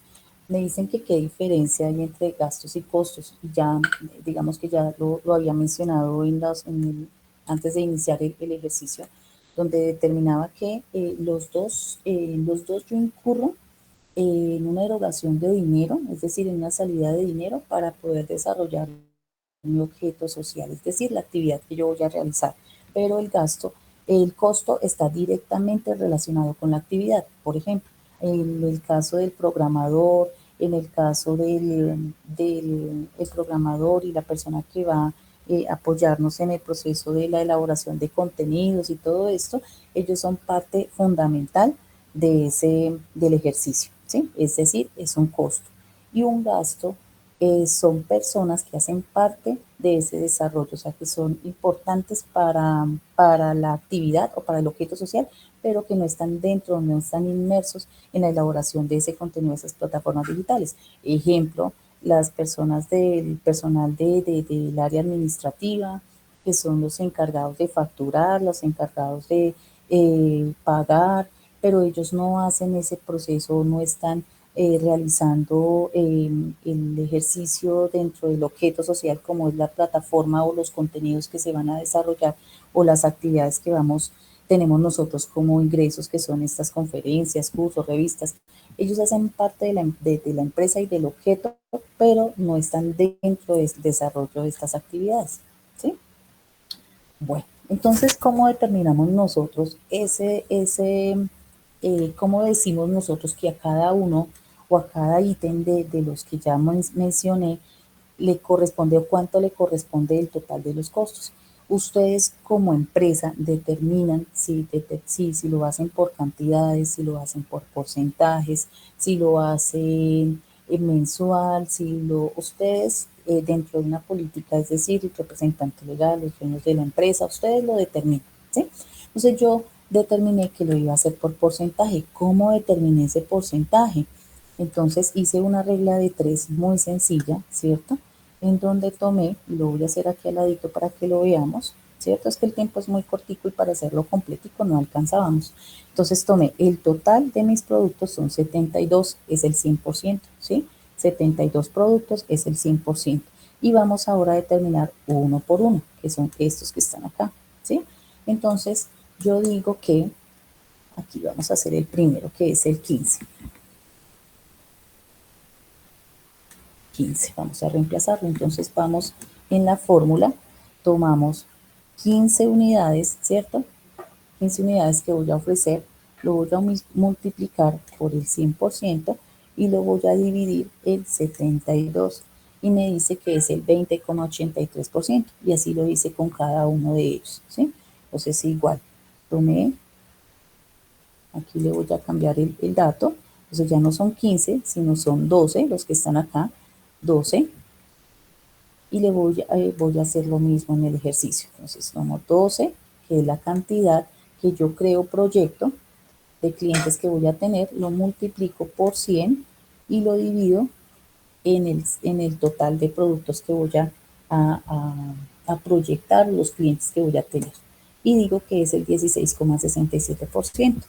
Me dicen que qué diferencia hay entre gastos y costos. Ya, digamos que ya lo había mencionado antes de iniciar el ejercicio, donde determinaba que los dos yo incurro en una erogación de dinero, es decir, en una salida de dinero para poder desarrollar un objeto social, es decir, la actividad que yo voy a realizar. Pero el costo está directamente relacionado con la actividad. Por ejemplo, en el caso del programador, en el caso del el programador y la persona que va a apoyarnos en el proceso de la elaboración de contenidos y todo esto, ellos son parte fundamental del ejercicio, ¿sí? Es decir, es un costo. Y un gasto son personas que hacen parte de ese desarrollo, o sea, que son importantes para la actividad o para el objeto social, pero que no están dentro, no están inmersos en la elaboración de ese contenido de esas plataformas digitales. Ejemplo, las personas del personal del área administrativa, que son los encargados de facturar, los encargados de pagar, pero ellos no hacen ese proceso, no están realizando el ejercicio dentro del objeto social como es la plataforma o los contenidos que se van a desarrollar o las actividades que tenemos nosotros como ingresos, que son estas conferencias, cursos, revistas. Ellos hacen parte de la empresa y del objeto, pero no están dentro del desarrollo de estas actividades, ¿sí? Bueno, entonces, ¿cómo determinamos nosotros cómo decimos nosotros que a cada uno o a cada ítem de los que ya mencioné le corresponde o cuánto le corresponde el total de los costos? Ustedes como empresa determinan si lo hacen por cantidades, si lo hacen por porcentajes, si lo hacen mensual, ustedes dentro de una política, es decir, el representante legal, los dueños de la empresa, ustedes lo determinan, ¿sí? Entonces yo determiné que lo iba a hacer por porcentaje. ¿Cómo determiné ese porcentaje? Entonces hice una regla de 3 muy sencilla, ¿cierto? En donde tomé, lo voy a hacer aquí al ladito para que lo veamos, ¿cierto? Es que el tiempo es muy cortico y para hacerlo completico no alcanzábamos. Entonces tomé el total de mis productos, son 72, es el 100%, ¿sí? 72 productos es el 100%. Y vamos ahora a determinar uno por uno, que son estos que están acá, ¿sí? Entonces yo digo que aquí vamos a hacer el primero, que es el 15. 15, vamos a reemplazarlo. Entonces vamos en la fórmula, tomamos 15 unidades, ¿cierto? 15 unidades que voy a ofrecer, lo voy a multiplicar por el 100% y lo voy a dividir el 72 y me dice que es el 20,83% y así lo hice con cada uno de ellos, ¿sí? Entonces igual, tomé, aquí le voy a cambiar el dato, entonces ya no son 15, sino son 12 los que están acá, 12, y le voy a hacer lo mismo en el ejercicio. Entonces tomo 12, que es la cantidad que yo creo proyecto de clientes que voy a tener, lo multiplico por 100 y lo divido en el total de productos que voy a proyectar, los clientes que voy a tener. Y digo que es el 16,67%.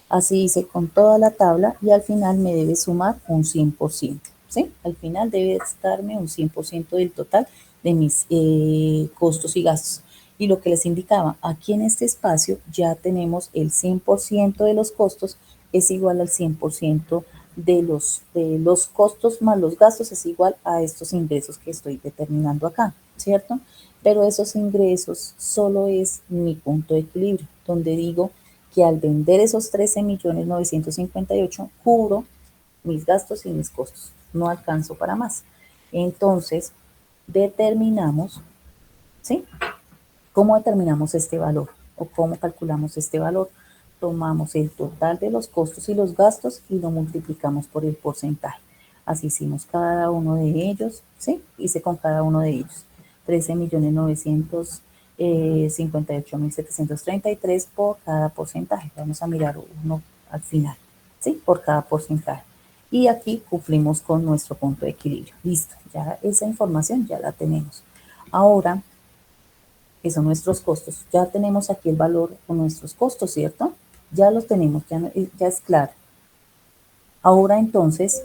Así hice con toda la tabla y al final me debe sumar un 100%. ¿Sí? Al final debe darme un 100% del total de mis costos y gastos. Y lo que les indicaba, aquí en este espacio ya tenemos el 100% de los costos es igual al 100% de los costos más los gastos es igual a estos ingresos que estoy determinando acá, ¿cierto? Pero esos ingresos solo es mi punto de equilibrio, donde digo que al vender esos 13.958.000 cubro mis gastos y mis costos, no alcanzo para más. Entonces, determinamos, ¿sí? ¿Cómo determinamos este valor? ¿O cómo calculamos este valor? Tomamos el total de los costos y los gastos y lo multiplicamos por el porcentaje. Así hicimos cada uno de ellos, ¿sí? Hice con cada uno de ellos. 13.958.733 por cada porcentaje. Vamos a mirar uno al final, ¿sí? Por cada porcentaje. Y aquí cumplimos con nuestro punto de equilibrio. Listo, ya esa información ya la tenemos. Ahora, que son nuestros costos. Ya tenemos aquí el valor con nuestros costos, ¿cierto? Ya los tenemos, ya es claro. Ahora entonces,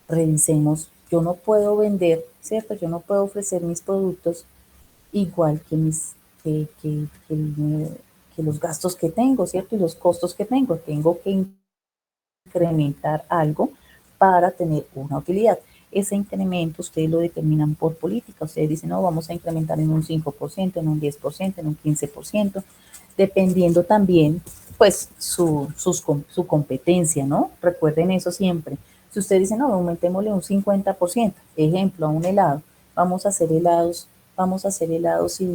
revisemos, yo no puedo vender, ¿cierto? Yo no puedo ofrecer mis productos igual que que los gastos que tengo, ¿cierto? Y los costos que tengo. Tengo que incrementar algo para tener una utilidad. Ese incremento ustedes lo determinan por política. Ustedes dicen, no, vamos a incrementar en un 5%, en un 10%, en un 15%, dependiendo también, pues, su competencia, ¿no? Recuerden eso siempre. Si ustedes dicen, no, aumentémosle un 50%, ejemplo, a un helado, vamos a hacer helados y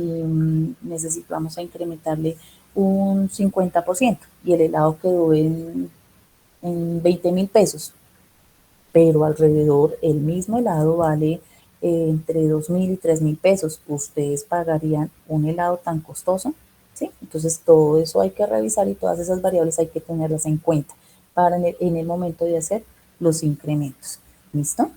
necesitamos a incrementarle un 50% y el helado quedó en 20.000 pesos, pero alrededor el mismo helado vale entre 2.000 y 3.000 pesos. ¿Ustedes pagarían un helado tan costoso? ¿Sí? Entonces todo eso hay que revisar y todas esas variables hay que tenerlas en cuenta para en el momento de hacer los incrementos. ¿Listo?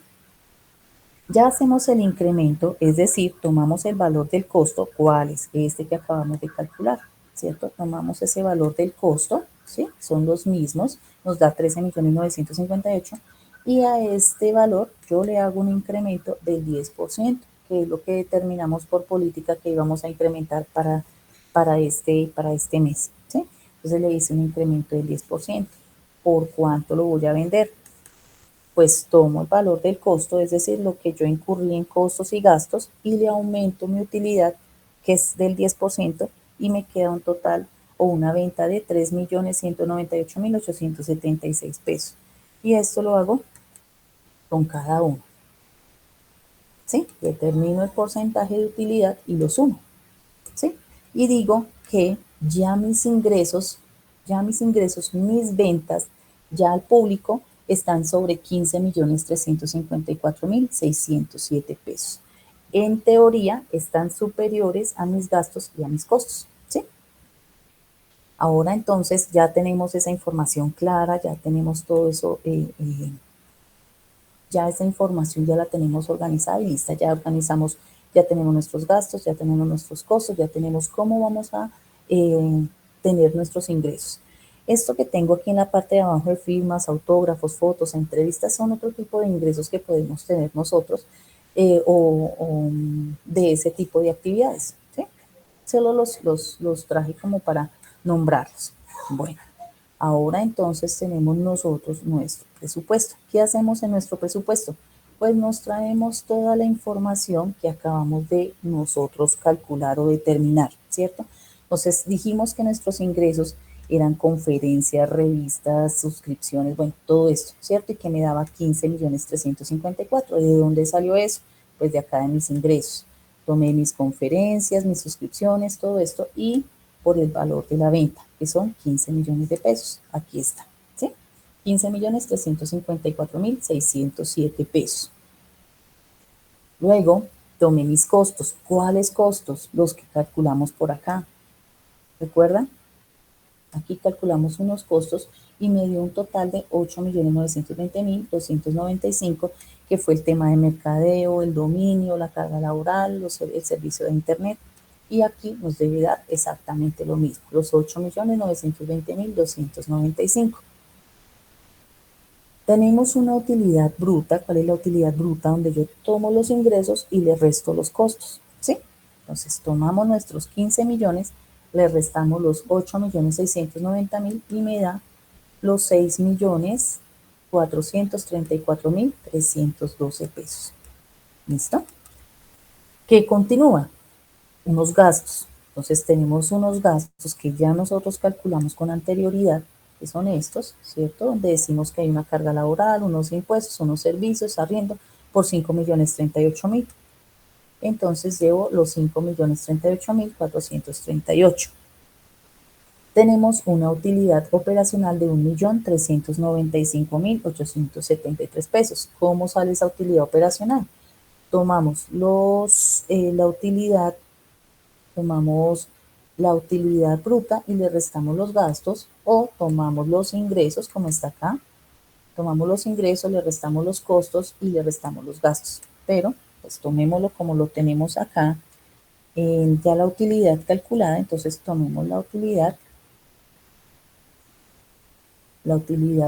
Ya hacemos el incremento, es decir, tomamos el valor del costo, ¿cuál es? Este que acabamos de calcular, ¿cierto? Tomamos ese valor del costo, ¿sí? Son los mismos, nos da 13.958.000 y a este valor yo le hago un incremento del 10%, que es lo que determinamos por política que íbamos a incrementar para este mes, ¿sí? Entonces le hice un incremento del 10%. ¿Por cuánto lo voy a vender? Pues tomo el valor del costo, es decir, lo que yo incurrí en costos y gastos, y le aumento mi utilidad, que es del 10%, y me queda un total o una venta de 3.198.876 pesos. Y esto lo hago con cada uno. ¿Sí? Determino el porcentaje de utilidad y lo sumo. ¿Sí? Y digo que ya mis ingresos, mis ventas, ya al público están sobre 15.354.607 pesos. En teoría están superiores a mis gastos y a mis costos, ¿sí? Ahora entonces ya tenemos esa información clara, ya tenemos todo eso, ya esa información ya la tenemos organizada y lista, ya organizamos Ya tenemos nuestros gastos, ya tenemos nuestros costos, ya tenemos cómo vamos a tener nuestros ingresos. Esto que tengo aquí en la parte de abajo de firmas, autógrafos, fotos, entrevistas, son otro tipo de ingresos que podemos tener nosotros o de ese tipo de actividades, ¿sí? Solo los traje como para nombrarlos. Bueno, ahora entonces tenemos nosotros nuestro presupuesto. ¿Qué hacemos en nuestro presupuesto? Pues nos traemos toda la información que acabamos de nosotros calcular o determinar, ¿cierto? Entonces dijimos que nuestros ingresos eran conferencias, revistas, suscripciones, bueno, todo esto, ¿cierto? Y que me daba 15.354.000. ¿De dónde salió eso? Pues de acá de mis ingresos. Tomé mis conferencias, mis suscripciones, todo esto y por el valor de la venta, que son 15 millones de pesos. Aquí está, ¿sí? 15.354.607 pesos. Luego tomé mis costos. ¿Cuáles costos? Los que calculamos por acá. ¿Recuerdan? Aquí calculamos unos costos y me dio un total de 8.920.295, que fue el tema de mercadeo, el dominio, la carga laboral, el servicio de internet. Y aquí nos debe dar exactamente lo mismo, los 8.920.295. Tenemos una utilidad bruta. ¿Cuál es la utilidad bruta? Donde yo tomo los ingresos y le resto los costos, ¿sí? Entonces tomamos nuestros 15 millones, le restamos los 8.690.000 y me da los 6.434.312 pesos. ¿Listo? ¿Qué continúa? Unos gastos. Entonces tenemos unos gastos que ya nosotros calculamos con anterioridad, que son estos, ¿cierto? Donde decimos que hay una carga laboral, unos impuestos, unos servicios, arriendo, por 5.038.000. Entonces llevo los 5.038.438. Tenemos una utilidad operacional de 1.395.873 pesos. ¿Cómo sale esa utilidad operacional? Tomamos tomamos la utilidad bruta y le restamos los gastos, o tomamos los ingresos, como está acá, tomamos los ingresos, le restamos los costos y le restamos los gastos. Pero, pues tomémoslo como lo tenemos acá, ya la utilidad calculada. Entonces tomemos la utilidad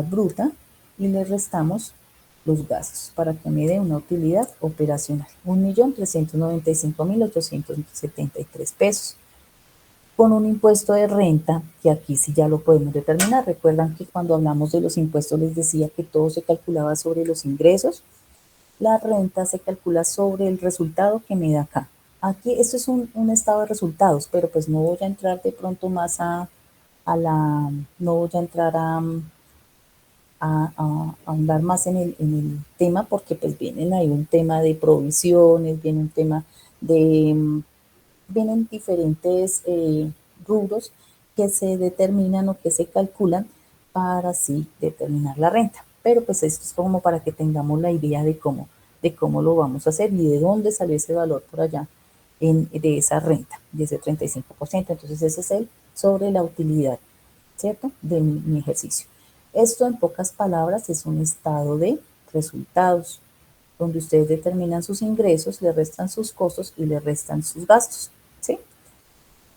bruta y le restamos los gastos para que me dé una utilidad operacional, 1.395.873 pesos. Con un impuesto de renta, que aquí sí ya lo podemos determinar. Recuerdan que cuando hablamos de los impuestos les decía que todo se calculaba sobre los ingresos. La renta se calcula sobre el resultado que me da acá. Aquí esto es un estado de resultados, pero pues no voy a entrar de pronto más no voy a entrar a ahondar más en el tema, porque pues vienen ahí un tema de provisiones, viene un tema de, vienen diferentes rubros que se determinan o que se calculan para así determinar la renta. Pero pues esto es como para que tengamos la idea de cómo lo vamos a hacer y de dónde salió ese valor por allá de esa renta, de ese 35%. Entonces ese es el sobre la utilidad, ¿cierto? De mi ejercicio. Esto, en pocas palabras, es un estado de resultados, donde ustedes determinan sus ingresos, le restan sus costos y le restan sus gastos, ¿sí?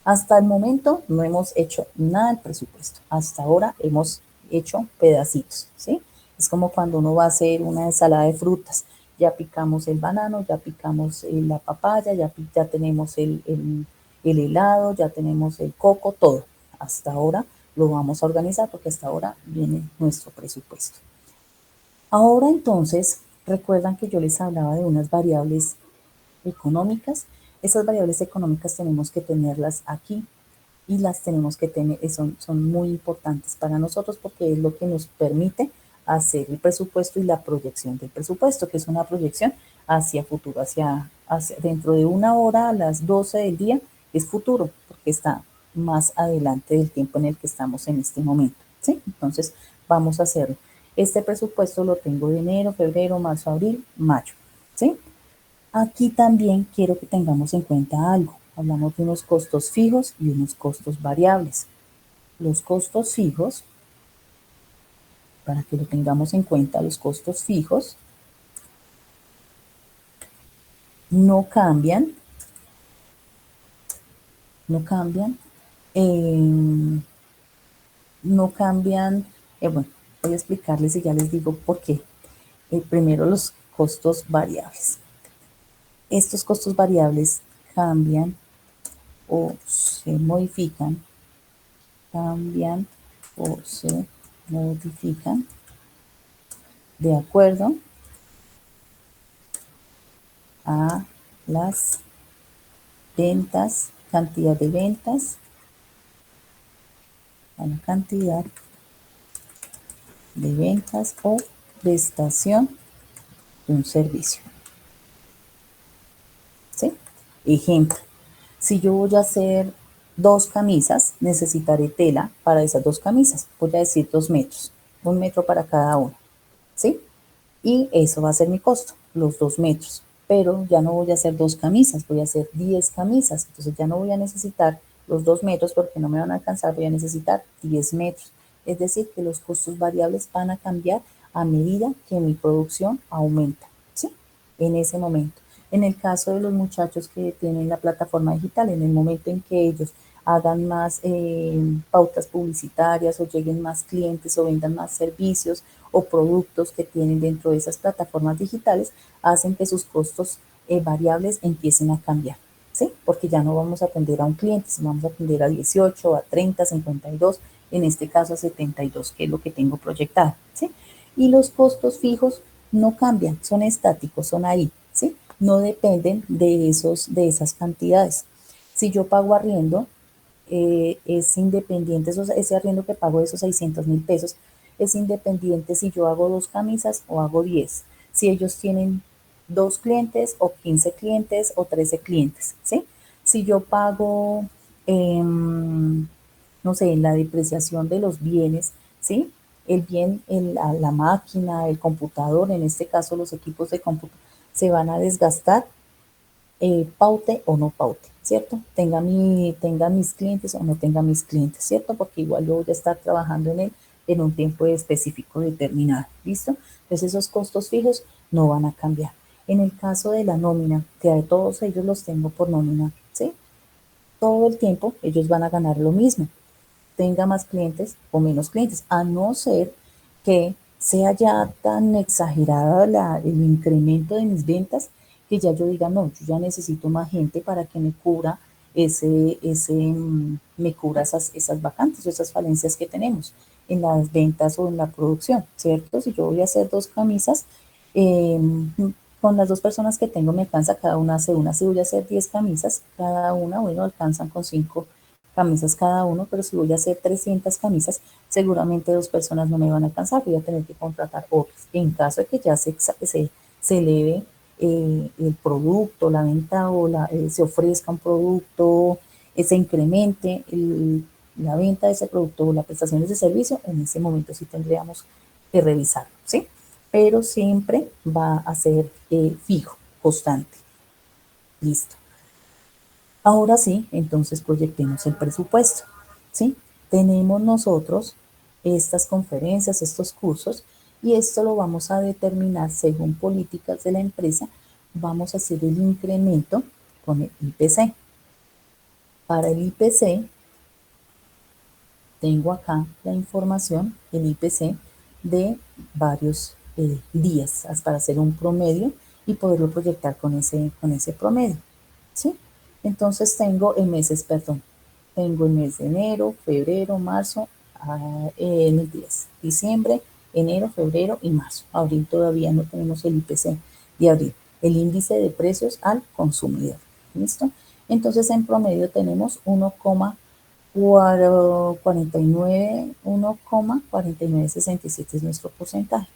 Hasta el momento no hemos hecho nada del presupuesto. Hasta ahora hemos hecho pedacitos, ¿sí? Es como cuando uno va a hacer una ensalada de frutas. Ya picamos el banano, ya picamos la papaya, ya tenemos el helado, ya tenemos el coco, todo. Hasta ahora lo vamos a organizar porque hasta ahora viene nuestro presupuesto. Ahora entonces, recuerdan que yo les hablaba de unas variables económicas. Esas variables económicas tenemos que tenerlas aquí y las tenemos que tener, son muy importantes para nosotros porque es lo que nos permite hacer el presupuesto y la proyección del presupuesto, que es una proyección hacia futuro, hacia dentro de una hora a las 12 del día es futuro, porque está más adelante del tiempo en el que estamos en este momento, ¿sí? Entonces vamos a hacerlo. Este presupuesto lo tengo de enero, febrero, marzo, abril, mayo, ¿sí? Aquí también quiero que tengamos en cuenta algo. Hablamos de unos costos fijos y unos costos variables. Los costos fijos, para que lo tengamos en cuenta, los costos fijos no cambian no cambian. eh, no cambian, bueno, voy a explicarles y ya les digo por qué. Primero los costos variables. Estos costos variables cambian o se modifican, cambian o se modifican de acuerdo a las ventas, cantidad de ventas, a la cantidad de ventas o prestación de un servicio. ¿Sí? Ejemplo, si yo voy a hacer 2 camisas, necesitaré tela para esas 2 camisas. Voy a decir 2 metros, 1 metro para cada una. ¿Sí? Y eso va a ser mi costo, los 2 metros. Pero ya no voy a hacer 2 camisas, voy a hacer 10 camisas. Entonces ya no voy a necesitar los 2 metros porque no me van a alcanzar, voy a necesitar 10 metros. Es decir, que los costos variables van a cambiar a medida que mi producción aumenta, ¿sí? En ese momento. En el caso de los muchachos que tienen la plataforma digital, en el momento en que ellos hagan más pautas publicitarias o lleguen más clientes o vendan más servicios o productos que tienen dentro de esas plataformas digitales, hacen que sus costos variables empiecen a cambiar, ¿sí? Porque ya no vamos a atender a un cliente, sino vamos a atender a 18, a 30, 52, en este caso a 72, que es lo que tengo proyectado, ¿sí? Y los costos fijos no cambian, son estáticos, son ahí, ¿sí? No dependen de esas cantidades. Si yo pago arriendo, es independiente, ese arriendo que pago de esos 600.000 pesos, es independiente si yo hago 2 camisas o hago 10, si ellos tienen 2 clientes o 15 clientes o 13 clientes, ¿sí? Si yo pago, no sé, la depreciación de los bienes, ¿sí? El bien, la máquina, el computador, en este caso los equipos de cómputo, se van a desgastar, paute o no paute, ¿cierto? Tenga mis clientes o no tenga mis clientes, ¿cierto? Porque igual yo voy a estar trabajando en él en un tiempo específico determinado, ¿listo? Entonces esos costos fijos no van a cambiar. En el caso de la nómina, que a todos ellos los tengo por nómina, ¿sí? Todo el tiempo ellos van a ganar lo mismo, tenga más clientes o menos clientes, a no ser que sea ya tan exagerada el incremento de mis ventas que ya yo diga, no, yo ya necesito más gente para que me cubra me cubra esas vacantes o esas falencias que tenemos en las ventas o en la producción, ¿cierto? Si yo voy a hacer 2 camisas, eh, con las 2 personas que tengo me alcanza, cada una hace una. Si voy a hacer 10 camisas, cada una, bueno, alcanzan con 5 camisas cada uno, pero si voy a hacer 300 camisas, seguramente 2 personas no me van a alcanzar, voy a tener que contratar otros. En caso de que ya se eleve el producto, la venta o se ofrezca un producto, se incremente la venta de ese producto o la prestación de ese servicio, en ese momento sí tendríamos que revisarlo, ¿sí? Pero siempre va a ser fijo, constante. Listo. Ahora sí, entonces proyectemos el presupuesto, ¿sí? Tenemos nosotros estas conferencias, estos cursos, y esto lo vamos a determinar según políticas de la empresa. Vamos a hacer el incremento con el IPC. Para el IPC, tengo acá la información, el IPC, de varios días, para hacer un promedio y poderlo proyectar con ese promedio, ¿sí? Entonces tengo el mes de enero, febrero, marzo, mentiras, diciembre, enero, febrero y marzo. Abril todavía no tenemos el IPC de abril, el índice de precios al consumidor, ¿listo? Entonces en promedio tenemos 1,4967 es nuestro porcentaje.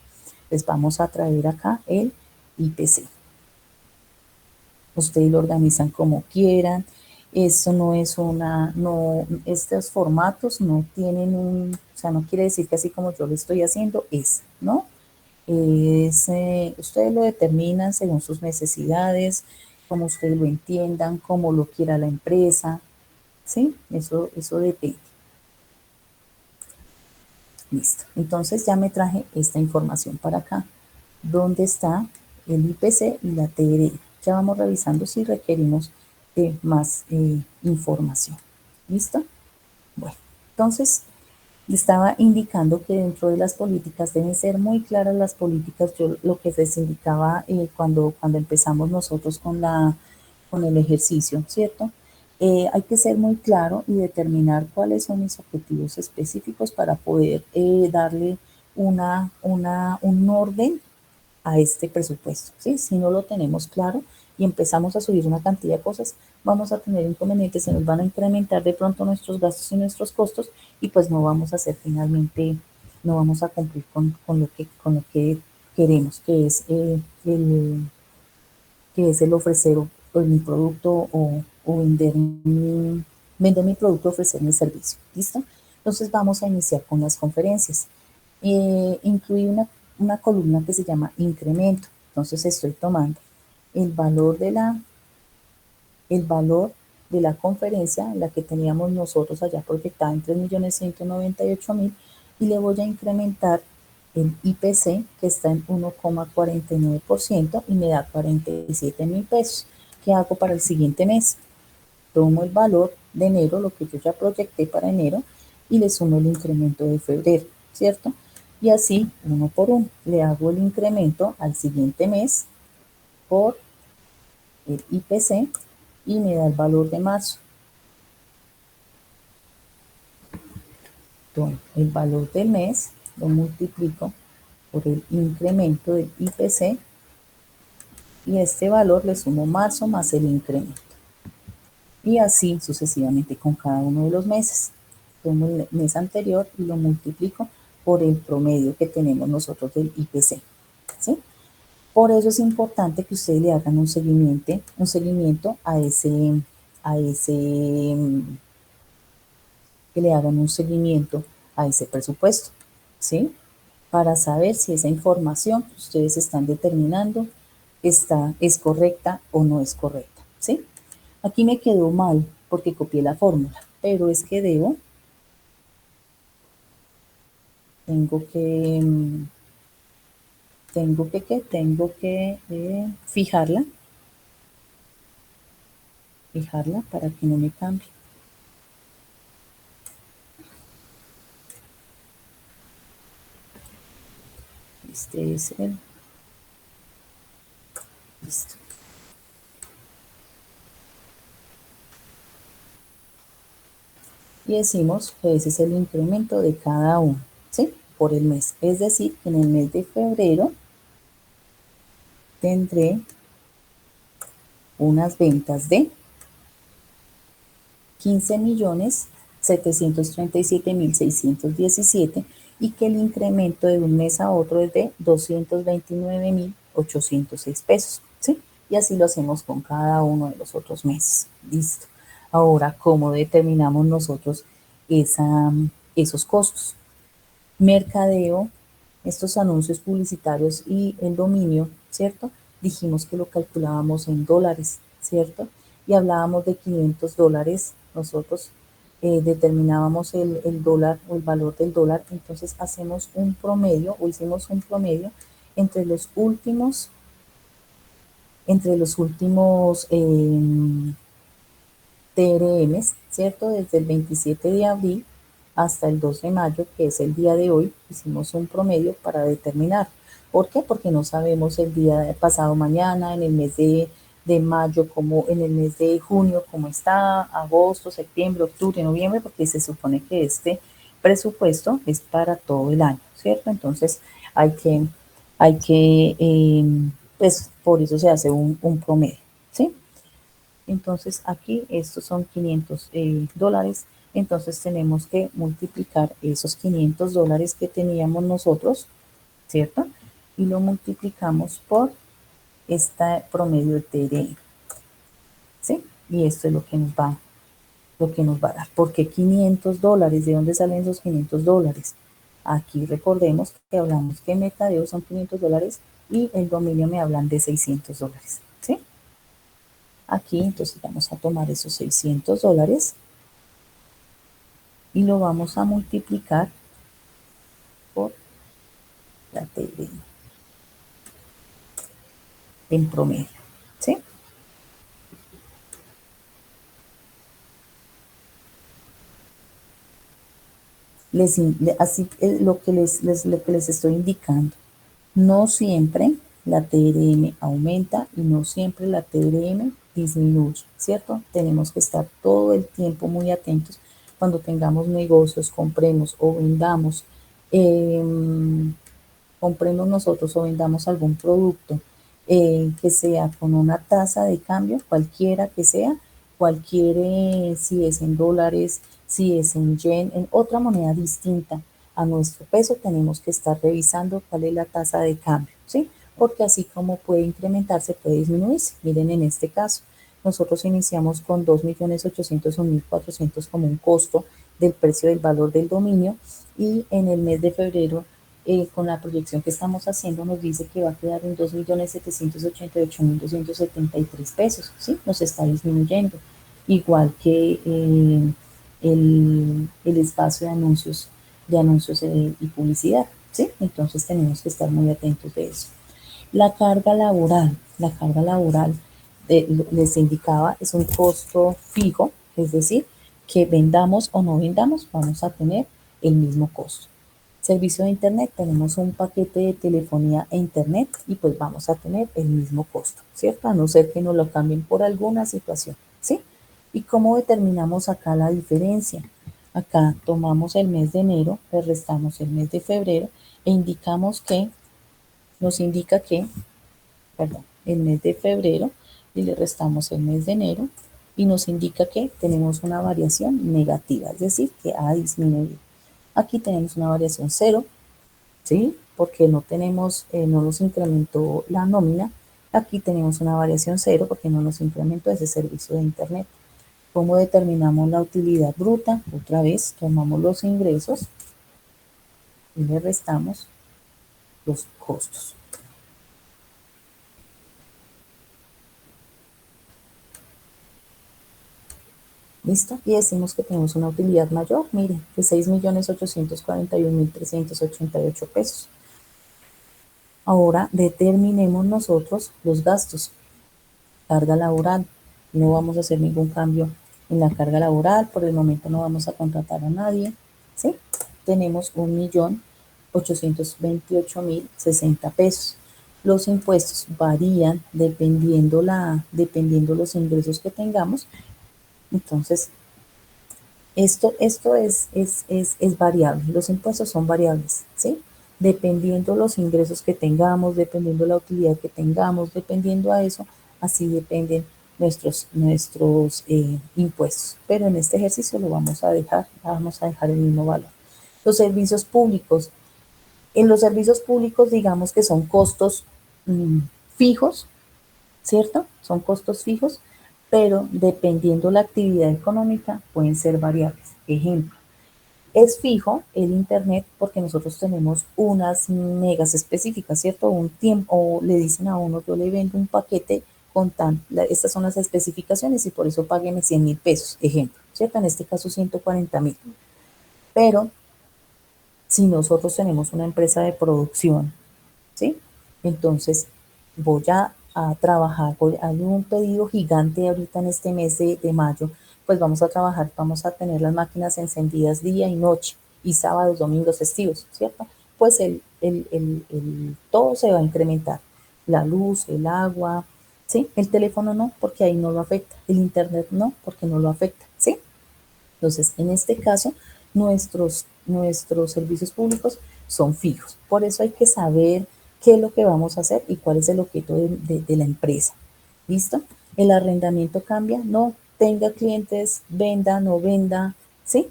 Les vamos a traer acá el IPC. Ustedes lo organizan como quieran. Esto no es estos formatos no tienen o sea, no quiere decir que así como yo lo estoy haciendo ¿no? Ustedes lo determinan según sus necesidades, como ustedes lo entiendan, como lo quiera la empresa, ¿sí? Eso depende. Listo. Entonces ya me traje esta información para acá, donde está el IPC y la TRI. Ya vamos revisando si requerimos más información. ¿Listo? Bueno, entonces le estaba indicando que dentro de las políticas deben ser muy claras las políticas. Yo lo que les indicaba cuando empezamos nosotros con el ejercicio, ¿cierto? Hay que ser muy claro y determinar cuáles son mis objetivos específicos para poder darle un orden a este presupuesto, ¿sí? Si no lo tenemos claro y empezamos a subir una cantidad de cosas, vamos a tener inconvenientes, se nos van a incrementar de pronto nuestros gastos y nuestros costos y pues no vamos a hacer finalmente, no vamos a cumplir con lo que queremos, que es el ofrecer o mi producto o vender mi producto, ofrecer mi servicio. ¿Listo? Entonces vamos a iniciar con las conferencias. Incluí una columna que se llama incremento. Entonces estoy tomando el valor de la conferencia, la que teníamos nosotros allá proyectada en 3.198.000 y le voy a incrementar el IPC que está en 1,49% y me da 47.000 pesos. ¿Qué hago para el siguiente mes? Tomo el valor de enero, lo que yo ya proyecté para enero, y le sumo el incremento de febrero, ¿cierto? Y así, uno por uno, le hago el incremento al siguiente mes por el IPC y me da el valor de marzo. Entonces, el valor del mes lo multiplico por el incremento del IPC y este valor le sumo marzo más el incremento. Y así sucesivamente con cada uno de los meses. Tomo el mes anterior y lo multiplico por el promedio que tenemos nosotros del IPC. ¿Sí? Por eso es importante que ustedes le hagan un seguimiento que le hagan un seguimiento a ese presupuesto, ¿sí? Para saber si esa información que ustedes están determinando es correcta o no es correcta, ¿sí? Aquí me quedó mal porque copié la fórmula, pero es que tengo que fijarla para que no me cambie. Este es el, listo. Y decimos que ese es el incremento de cada uno, ¿sí? Por el mes. Es decir, que en el mes de febrero tendré unas ventas de 15.737.617 y que el incremento de un mes a otro es de 229.806 pesos, ¿sí? Y así lo hacemos con cada uno de los otros meses. Listo. Ahora, ¿cómo determinamos nosotros esos costos? Mercadeo, estos anuncios publicitarios y el dominio, ¿cierto? Dijimos que lo calculábamos en dólares, ¿cierto? Y hablábamos de $500, nosotros determinábamos el dólar o el valor del dólar, entonces hacemos un promedio o hicimos un promedio entre los últimos TRMs, ¿cierto? Desde el 27 de abril hasta el 2 de mayo, que es el día de hoy, hicimos un promedio para determinar. ¿Por qué? Porque no sabemos el día de pasado mañana, en el mes de mayo, como en el mes de junio, cómo está, agosto, septiembre, octubre, noviembre, porque se supone que este presupuesto es para todo el año, ¿cierto? Entonces pues por eso se hace un promedio, ¿sí? Entonces aquí estos son 500 dólares. Entonces tenemos que multiplicar esos 500 dólares que teníamos nosotros, ¿cierto? Y lo multiplicamos por este promedio de TRM, ¿sí? Y esto es lo que nos va a dar. ¿Por qué 500 dólares? ¿De dónde salen esos 500 dólares? Aquí recordemos que hablamos que mercadeo son 500 dólares y el dominio me hablan de 600 dólares, ¿sí? Aquí entonces vamos a tomar esos 600 dólares y lo vamos a multiplicar por la TRM en promedio, ¿sí? Así lo que les estoy indicando. No siempre la TRM aumenta y no siempre la TRM disminuye, ¿cierto? Tenemos que estar todo el tiempo muy atentos cuando tengamos negocios, eh, compremos nosotros o vendamos algún producto que sea con una tasa de cambio, cualquiera que sea, si es en dólares, si es en yen, en otra moneda distinta a nuestro peso, tenemos que estar revisando cuál es la tasa de cambio, ¿sí? Porque así como puede incrementarse, puede disminuirse. Miren, en este caso, nosotros iniciamos con 2.801.400 como un costo del precio del valor del dominio y en el mes de febrero, con la proyección que estamos haciendo, nos dice que va a quedar en 2.788.273 pesos, ¿sí? Nos está disminuyendo, igual que el espacio de anuncios y publicidad, ¿sí? Entonces tenemos que estar muy atentos de eso. La carga laboral, les indicaba, es un costo fijo, es decir, que vendamos o no vendamos, vamos a tener el mismo costo. Servicio de Internet, tenemos un paquete de telefonía e Internet y pues vamos a tener el mismo costo, ¿cierto? A no ser que nos lo cambien por alguna situación, ¿sí? ¿Y cómo determinamos acá la diferencia? Acá tomamos el mes de enero, le restamos el mes de febrero e nos indica que, perdón, el mes de febrero y le restamos el mes de enero y nos indica que tenemos una variación negativa, es decir, que ha disminuido. Aquí tenemos una variación cero, ¿sí? Porque no nos incrementó la nómina. Aquí tenemos una variación cero porque no nos incrementó ese servicio de Internet. ¿Cómo determinamos la utilidad bruta? Otra vez, tomamos los ingresos y le restamos los costos. ¿Listo? Y decimos que tenemos una utilidad mayor, miren, de 6.841.388 pesos. Ahora determinemos nosotros los gastos. Carga laboral. No vamos a hacer ningún cambio en la carga laboral. Por el momento no vamos a contratar a nadie, ¿sí? Tenemos 1.828.060 pesos. Los impuestos varían dependiendo los ingresos que tengamos. Entonces, esto es variable. Los impuestos son variables, ¿sí? Dependiendo los ingresos que tengamos, dependiendo la utilidad que tengamos, dependiendo a eso, así dependen nuestros impuestos. Pero en este ejercicio vamos a dejar el mismo valor. Los servicios públicos. En los servicios públicos, digamos que son costos fijos, ¿cierto? Son costos fijos, pero dependiendo la actividad económica pueden ser variables. Ejemplo, es fijo el Internet porque nosotros tenemos unas megas específicas, ¿cierto? Un tiempo, o le dicen a uno, yo le vendo un paquete con estas son las especificaciones y por eso págueme 100.000 pesos, ejemplo, ¿cierto? En este caso 140.000. Pero si nosotros tenemos una empresa de producción, ¿sí? Entonces voy a trabajar, hay un pedido gigante ahorita en este mes de mayo, pues vamos a trabajar, vamos a tener las máquinas encendidas día y noche, y sábados, domingos, festivos, ¿cierto? Pues todo se va a incrementar, la luz, el agua, ¿sí? El teléfono no, porque ahí no lo afecta, el Internet no, porque no lo afecta, ¿sí? Entonces, en este caso, nuestros servicios públicos son fijos, por eso hay que saber qué es lo que vamos a hacer y cuál es el objeto de la empresa. ¿Listo? El arrendamiento cambia, no tenga clientes, venda, no venda, ¿sí?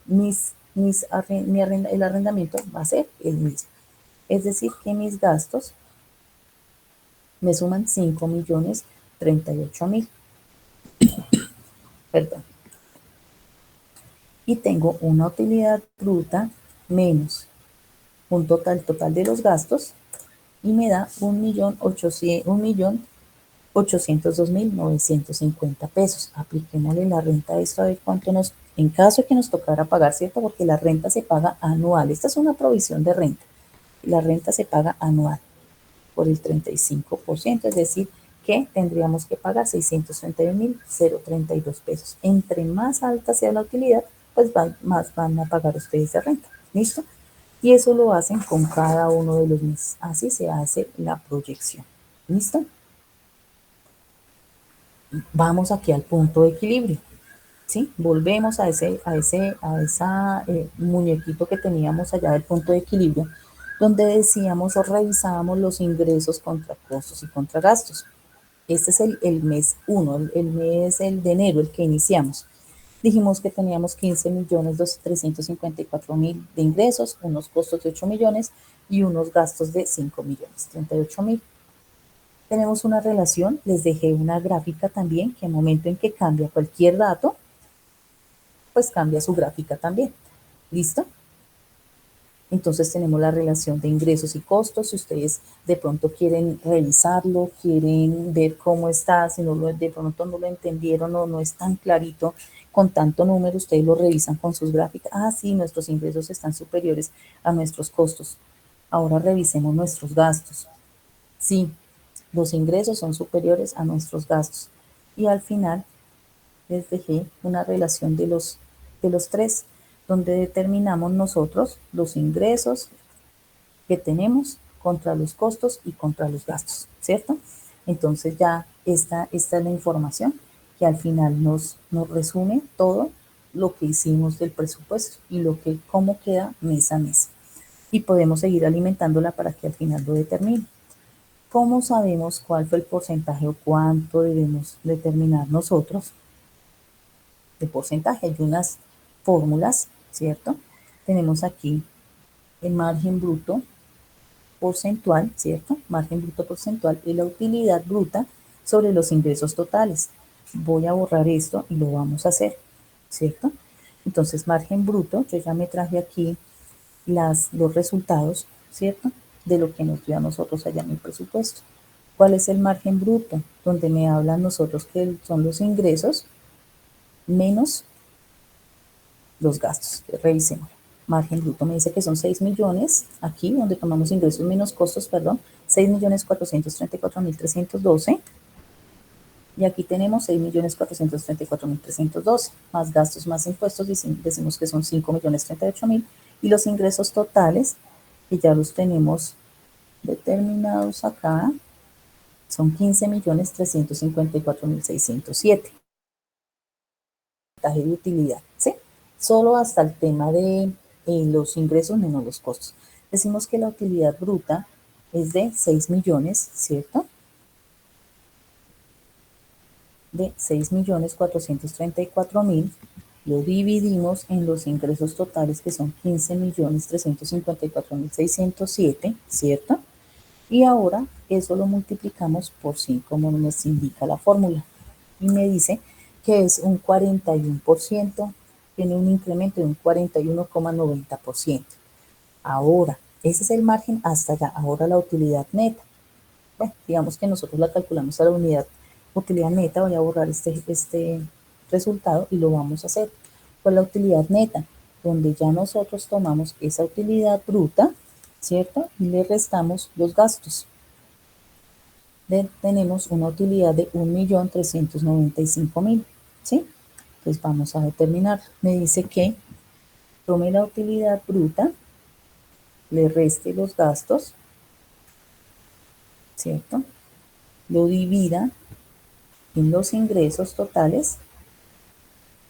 El arrendamiento va a ser el mismo. Es decir, que mis gastos me suman 5.038.000. Perdón. Y tengo una utilidad bruta menos un total de los gastos y me da 1.802.950 pesos. Apliquémosle la renta a esto a ver cuánto en caso de que nos tocara pagar, ¿cierto? Porque la renta se paga anual. Esta es una provisión de renta. La renta se paga anual por el 35%, es decir, que tendríamos que pagar 631.032 pesos. Entre más alta sea la utilidad, pues más van a pagar ustedes de renta. ¿Listo? Y eso lo hacen con cada uno de los meses. Así se hace la proyección. ¿Listo? Vamos aquí al punto de equilibrio. ¿Sí? Volvemos a esa muñequito que teníamos allá del punto de equilibrio, donde decíamos o revisábamos los ingresos contra costos y contra gastos. Este es el mes 1, el mes el de enero, el que iniciamos. Dijimos que teníamos 15.354.000 de ingresos, unos costos de 8 millones y unos gastos de 5 millones, 38.000. Tenemos una relación, les dejé una gráfica también, que al momento en que cambia cualquier dato, pues cambia su gráfica también. ¿Listo? Entonces tenemos la relación de ingresos y costos. Si ustedes de pronto quieren revisarlo, quieren ver cómo está, si no de pronto no lo entendieron o no es tan clarito con tanto número, ustedes lo revisan con sus gráficas. Ah, sí, nuestros ingresos están superiores a nuestros costos. Ahora revisemos nuestros gastos. Sí, los ingresos son superiores a nuestros gastos. Y al final les dejé una relación de los tres, donde determinamos nosotros los ingresos que tenemos contra los costos y contra los gastos, ¿cierto? Entonces ya esta es la información que al final nos resume todo lo que hicimos del presupuesto y cómo queda mes a mes. Y podemos seguir alimentándola para que al final lo determine. ¿Cómo sabemos cuál fue el porcentaje o cuánto debemos determinar nosotros de porcentaje? Hay unas fórmulas, ¿cierto? Tenemos aquí el margen bruto porcentual, ¿cierto? Margen bruto porcentual y la utilidad bruta sobre los ingresos totales. Voy a borrar esto y lo vamos a hacer, ¿cierto? Entonces, margen bruto, yo ya me traje aquí los resultados, ¿cierto? De lo que nos dio a nosotros allá en el presupuesto. ¿Cuál es el margen bruto? Donde me hablan nosotros que son los ingresos menos los gastos. Revisemos. Margen bruto me dice que son 6 millones, aquí donde tomamos ingresos menos costos, perdón, 6.434.312. Y aquí tenemos 6.434.312, más gastos, más impuestos, decimos que son 5.038.000. Y los ingresos totales, que ya los tenemos determinados acá, son 15.354.607. De utilidad, ¿sí? Solo hasta el tema de los ingresos menos los costos. Decimos que la utilidad bruta es de 6 millones, ¿cierto? De 6.434.000, lo dividimos en los ingresos totales que son 15.354.607, ¿cierto? Y ahora eso lo multiplicamos por 5, como nos indica la fórmula. Y me dice que es un 41%, tiene un incremento de un 41,90%. Ahora, ese es el margen hasta allá. Ahora la utilidad neta. Bueno, digamos que nosotros la calculamos a la utilidad neta. Voy a borrar este resultado y lo vamos a hacer con la utilidad neta, donde ya nosotros tomamos esa utilidad bruta, ¿cierto? Y le restamos los gastos. Tenemos una utilidad de 1.395.000, ¿sí? Entonces vamos a determinar. Me dice que tome la utilidad bruta, le reste los gastos, ¿cierto? Lo divida en los ingresos totales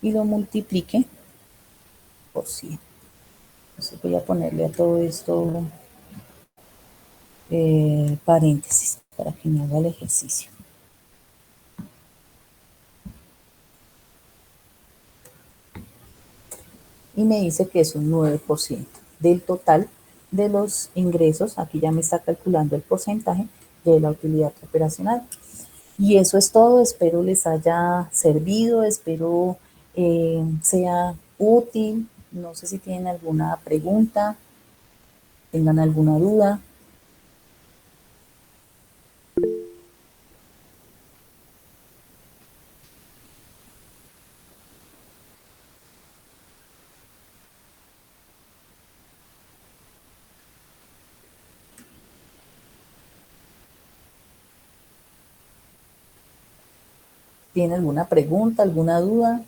y lo multiplique por 100. Entonces voy a ponerle a todo esto paréntesis para que me haga el ejercicio. Y me dice que es un 9% del total de los ingresos. Aquí ya me está calculando el porcentaje de la utilidad operacional. Y eso es todo. Espero les haya servido, espero sea útil. No sé si tienen alguna pregunta, tengan alguna duda. ¿Tienen alguna pregunta, alguna duda?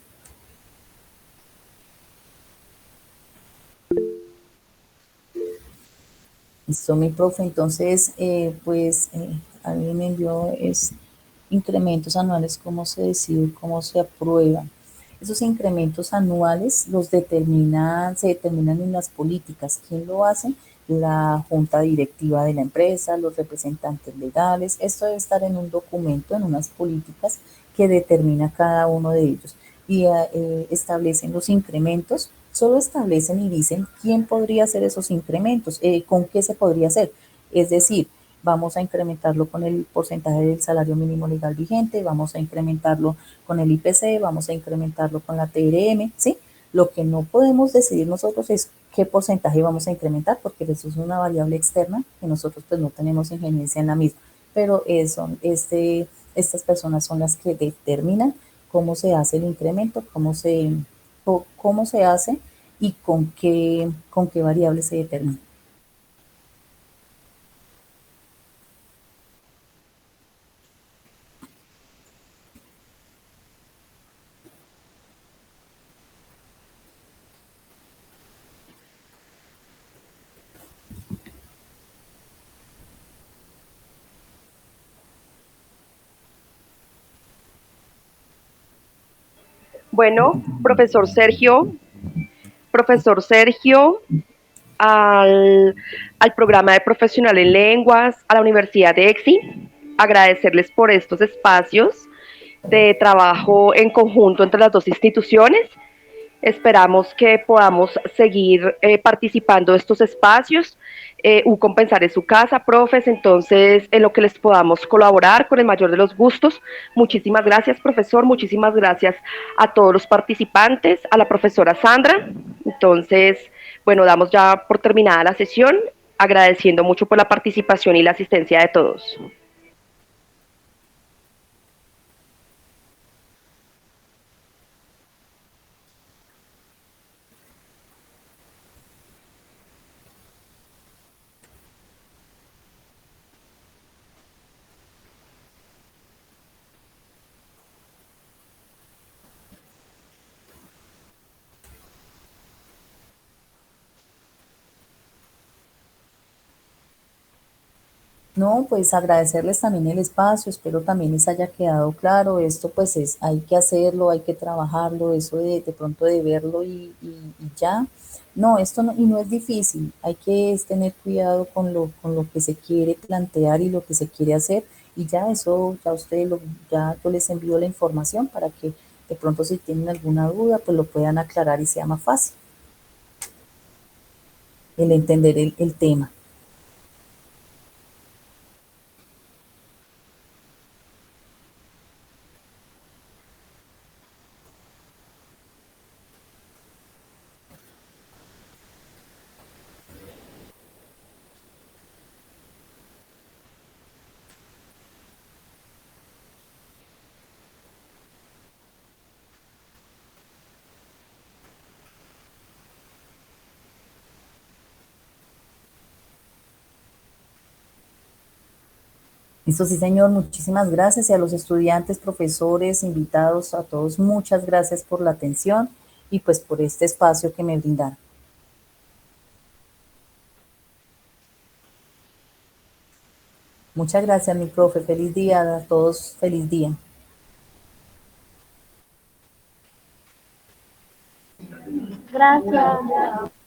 Listo, mi profe. Entonces, alguien me envió incrementos anuales, cómo se decide, cómo se aprueban. Esos incrementos anuales se determinan en las políticas. ¿Quién lo hace? La junta directiva de la empresa, los representantes legales. Esto debe estar en un documento, en unas políticas que determina cada uno de ellos. Y establecen los incrementos, solo establecen y dicen quién podría hacer esos incrementos, con qué se podría hacer. Es decir, vamos a incrementarlo con el porcentaje del salario mínimo legal vigente, vamos a incrementarlo con el IPC, vamos a incrementarlo con la TRM, ¿sí? Lo que no podemos decidir nosotros es qué porcentaje vamos a incrementar, porque eso es una variable externa que nosotros pues no tenemos injerencia en la misma, pero estas personas son las que determinan cómo se hace el incremento, cómo se hace y con qué variable se determina. Bueno, profesor Sergio, al programa de profesional en lenguas, a la Universidad de EXI, agradecerles por estos espacios de trabajo en conjunto entre las dos instituciones. Esperamos que podamos seguir participando de estos espacios. Compensar es su casa, profes, entonces en lo que les podamos colaborar con el mayor de los gustos. Muchísimas gracias, profesor, muchísimas gracias a todos los participantes, a la profesora Sandra. Entonces, bueno, damos ya por terminada la sesión, agradeciendo mucho por la participación y la asistencia de todos. No, pues agradecerles también el espacio, espero también les haya quedado claro, esto pues hay que hacerlo, hay que trabajarlo, eso de pronto de verlo y ya. No, esto no, y no es difícil, hay que tener cuidado con lo que se quiere plantear y lo que se quiere hacer, y ya eso, ya yo les envío la información para que de pronto si tienen alguna duda, pues lo puedan aclarar y sea más fácil el entender el tema. Listo, sí, señor, muchísimas gracias y a los estudiantes, profesores, invitados, a todos, muchas gracias por la atención y pues por este espacio que me brindaron. Muchas gracias, mi profe, feliz día a todos, feliz día. Gracias.